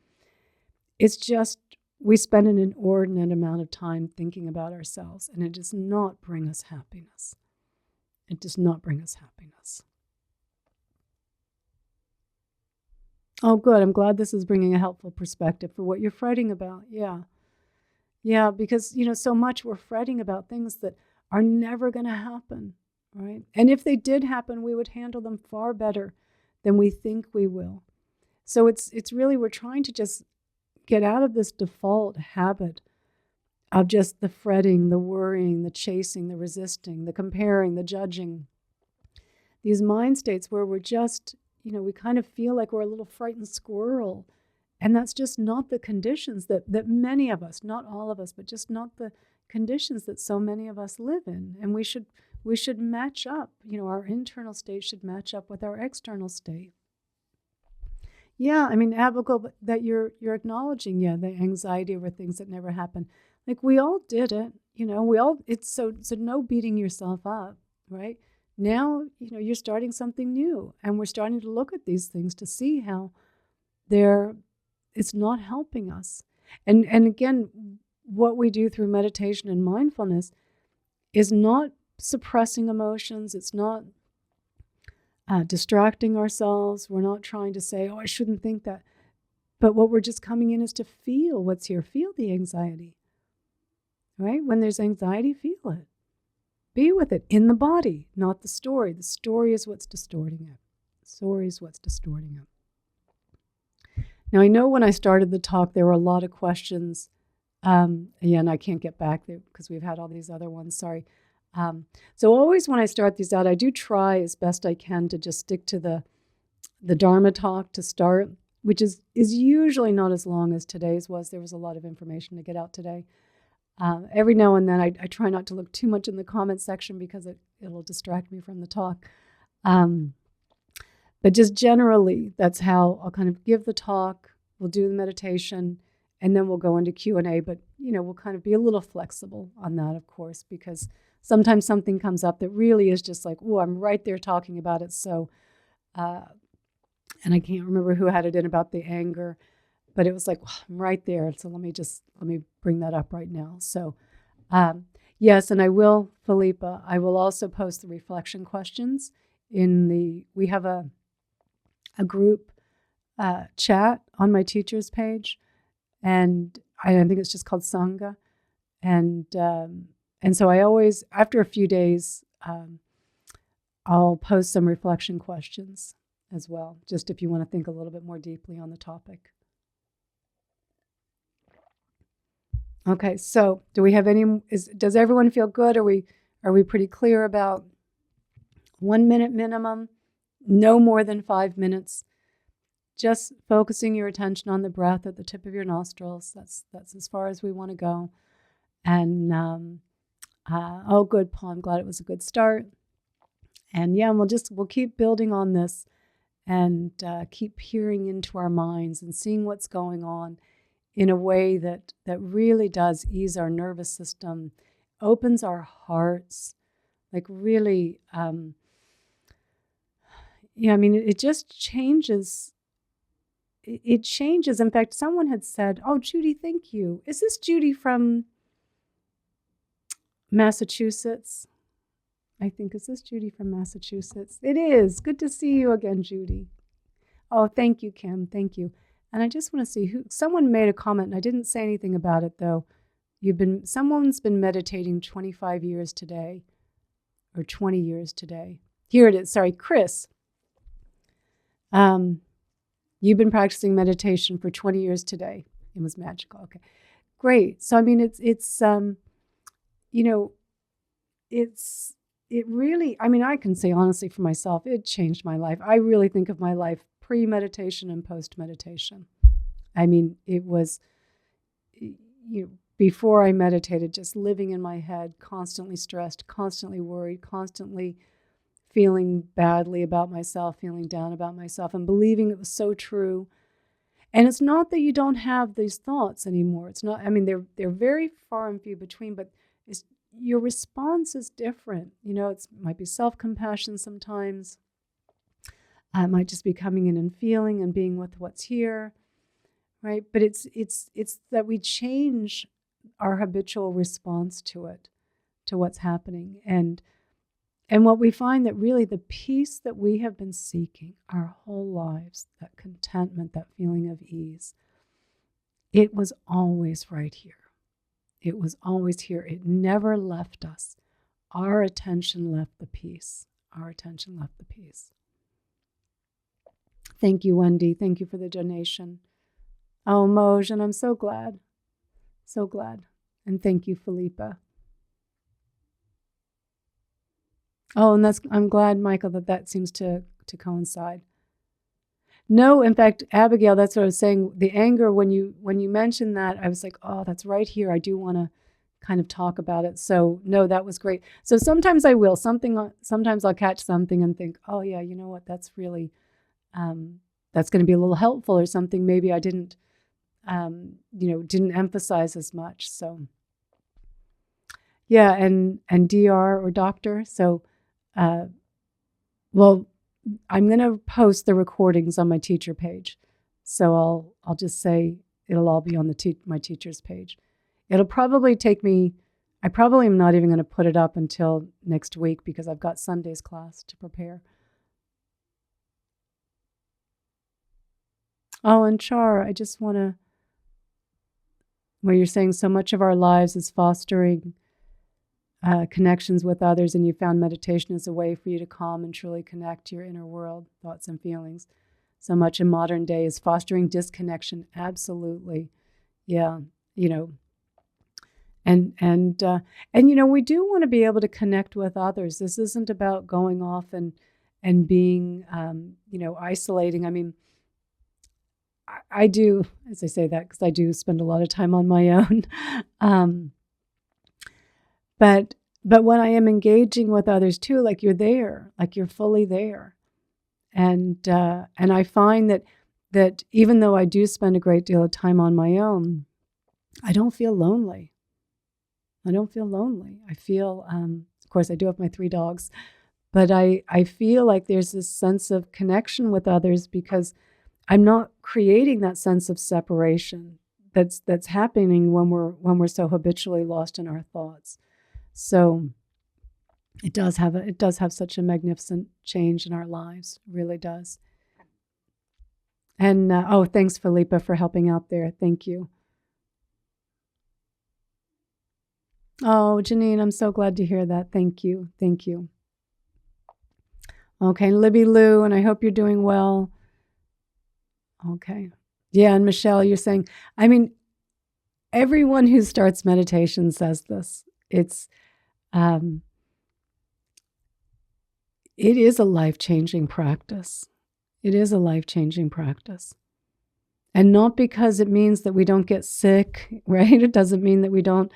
It's just we spend an inordinate amount of time thinking about ourselves, and it does not bring us happiness. It does not bring us happiness. Oh, good. I'm glad this is bringing a helpful perspective for what you're fretting about. Yeah. Yeah, because, so much we're fretting about things that are never going to happen, right? And if they did happen, we would handle them far better than we think we will. So it's really, we're trying to just get out of this default habit of just the fretting, the worrying, the chasing, the resisting, the comparing, the judging. These mind states where we're just, we kind of feel like we're a little frightened squirrel. And that's just not the conditions that many of us, not all of us, but just not the conditions that so many of us live in. And we should match up. Our internal state should match up with our external state. Yeah, I mean, Abigail, that you're acknowledging, the anxiety over things that never happen. Like, we all did it, it's so no beating yourself up, right? Now, you're starting something new, and we're starting to look at these things to see how it's not helping us. And again, what we do through meditation and mindfulness is not suppressing emotions. It's not distracting ourselves. We're not trying to say, oh, I shouldn't think that. But what we're just coming in is to feel what's here. Feel the anxiety, right? When there's anxiety, feel it. Be with it in the body, not the story. The story is what's distorting it. The story is what's distorting it. Now, I know when I started the talk, there were a lot of questions. And I can't get back there because we've had all these other ones. Sorry. So always when I start these out, I do try as best I can to just stick to the Dharma talk to start, which is usually not as long as today's was. There was a lot of information to get out today. Every now and then I try not to look too much in the comment section because it'll distract me from the talk. But just generally, that's how I'll kind of give the talk, we'll do the meditation, and then we'll go into Q&A. But, we'll kind of be a little flexible on that, of course, because sometimes something comes up that really is just like, oh, I'm right there talking about it. So, and I can't remember who had it in about the anger, but it was like, well, I'm right there. So let me bring that up right now. So, yes, and I will, Philippa, I will also post the reflection questions we have a group chat on my teacher's page, and I think it's just called Sangha. And so I always, after a few days, I'll post some reflection questions as well, just if you want to think a little bit more deeply on the topic. Okay, so do we have does everyone feel good? Are we pretty clear about 1 minute minimum, no more than 5 minutes? Just focusing your attention on the breath at the tip of your nostrils. That's as far as we want to go. And oh, good, Paul. I'm glad it was a good start. And we'll keep building on this and keep peering into our minds and seeing what's going on in a way that really does ease our nervous system, opens our hearts, like really, it just changes. It changes. In fact, someone had said, oh, Judy, thank you. Is this Judy from Massachusetts? I think, is this Judy from Massachusetts? It is. Good to see you again, Judy. Oh, thank you, Kim. Thank you. And I just want to see someone made a comment, and I didn't say anything about it, though. Someone's been meditating 25 years today, or 20 years today. Here it is. Sorry, Chris. You've been practicing meditation for 20 years today. It was magical. Okay, great. So, it really, I can say honestly for myself, it changed my life. I really think of my life pre-meditation and post-meditation. It was, before I meditated, just living in my head, constantly stressed, constantly worried, constantly feeling badly about myself, feeling down about myself, and believing it was so true. And it's not that you don't have these thoughts anymore. It's not, they're very far and few between, but your response is different. It might be self-compassion sometimes. It might just be coming in and feeling and being with what's here, right? But it's that we change our habitual response to it, to what's happening. And And what we find that really the peace that we have been seeking our whole lives, that contentment, that feeling of ease, it was always right here. It was always here. It never left us. Our attention left the peace. Our attention left the peace. Thank you, Wendy. Thank you for the donation. Oh, Moj, and I'm so glad. So glad. And thank you, Philippa. Oh, and I'm glad, Michael, that seems to coincide. No, in fact, Abigail, that's what I was saying. The anger, when you mentioned that, I was like, oh, that's right here. I do want to kind of talk about it. So no, that was great. So sometimes I will. Sometimes I'll catch something and think, oh yeah, you know what? That's really, that's going to be a little helpful or something. Maybe I didn't emphasize as much. So yeah, and DR or doctor. So, well, I'm going to post the recordings on my teacher page. So I'll just say it'll all be on my teacher's page. It'll probably take me, I probably am not even going to put it up until next week because I've got Sunday's class to prepare. Oh, and Char, I just want to, where you're saying so much of our lives is fostering connections with others, and you found meditation as a way for you to calm and truly connect to your inner world, thoughts and feelings. So much in modern day is fostering disconnection. Absolutely. Yeah. And we do want to be able to connect with others. This isn't about going off and being, isolating. I mean, I do, as I say that, because I do spend a lot of time on my own. But when I am engaging with others too, like you're there, like you're fully there. And I find that even though I do spend a great deal of time on my own, I don't feel lonely. I feel, of course, I do have my 3 dogs, but I feel like there's this sense of connection with others because I'm not creating that sense of separation that's happening when we're so habitually lost in our thoughts. So it does have such a magnificent change in our lives. It really does. And thanks, Philippa, for helping out there. Thank you. Oh, Janine, I'm so glad to hear that. Thank you. Thank you. Okay, Libby Lou, and I hope you're doing well. Okay. Yeah, and Michelle, you're saying, I mean, everyone who starts meditation says this. It is a life-changing practice. It is a life-changing practice. And not because it means that we don't get sick, right? It doesn't mean that we don't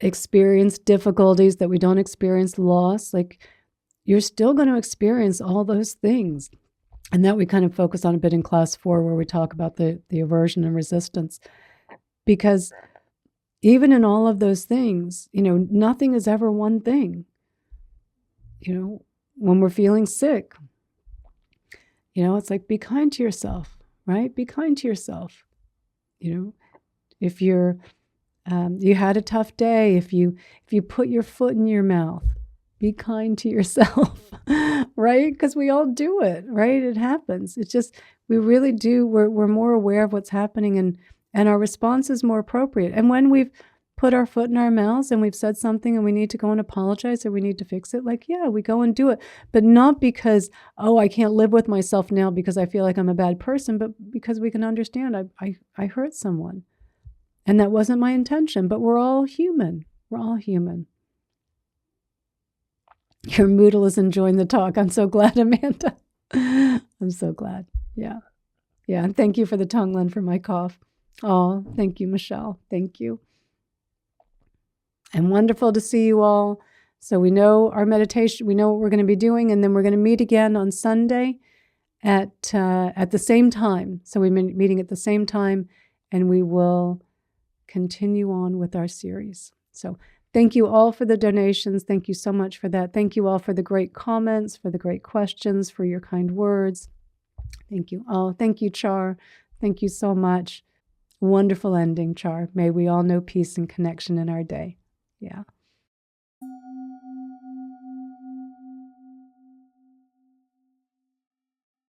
experience difficulties, that we don't experience loss. Like, you're still going to experience all those things. And that we kind of focus on a bit in class 4, where we talk about the aversion and resistance. Because even in all of those things, nothing is ever one thing. When we're feeling sick, it's like, be kind to yourself, right? Be kind to yourself. If you're, you had a tough day, if you put your foot in your mouth, be kind to yourself, right? Because we all do it, right? It happens. It's just, we really do. We're more aware of what's happening, and our response is more appropriate. And when we've put our foot in our mouths and we've said something and we need to go and apologize or we need to fix it, like, yeah, we go and do it. But not because, I can't live with myself now because I feel like I'm a bad person, but because we can understand I hurt someone. And that wasn't my intention, but we're all human. We're all human. Your Moodle is enjoying the talk. I'm so glad, Amanda. I'm so glad. Yeah. Yeah. And thank you for the Tonglen for my cough. Oh, thank you, Michelle. Thank you. And wonderful to see you all. So we know our meditation, we know what we're going to be doing, and then we're going to meet again on Sunday at the same time. So we're meeting at the same time, and we will continue on with our series. So thank you all for the donations. Thank you so much for that. Thank you all for the great comments, for the great questions, for your kind words. Thank you all. Thank you, Char. Thank you so much. Wonderful ending, Char. May we all know peace and connection in our day. Yeah.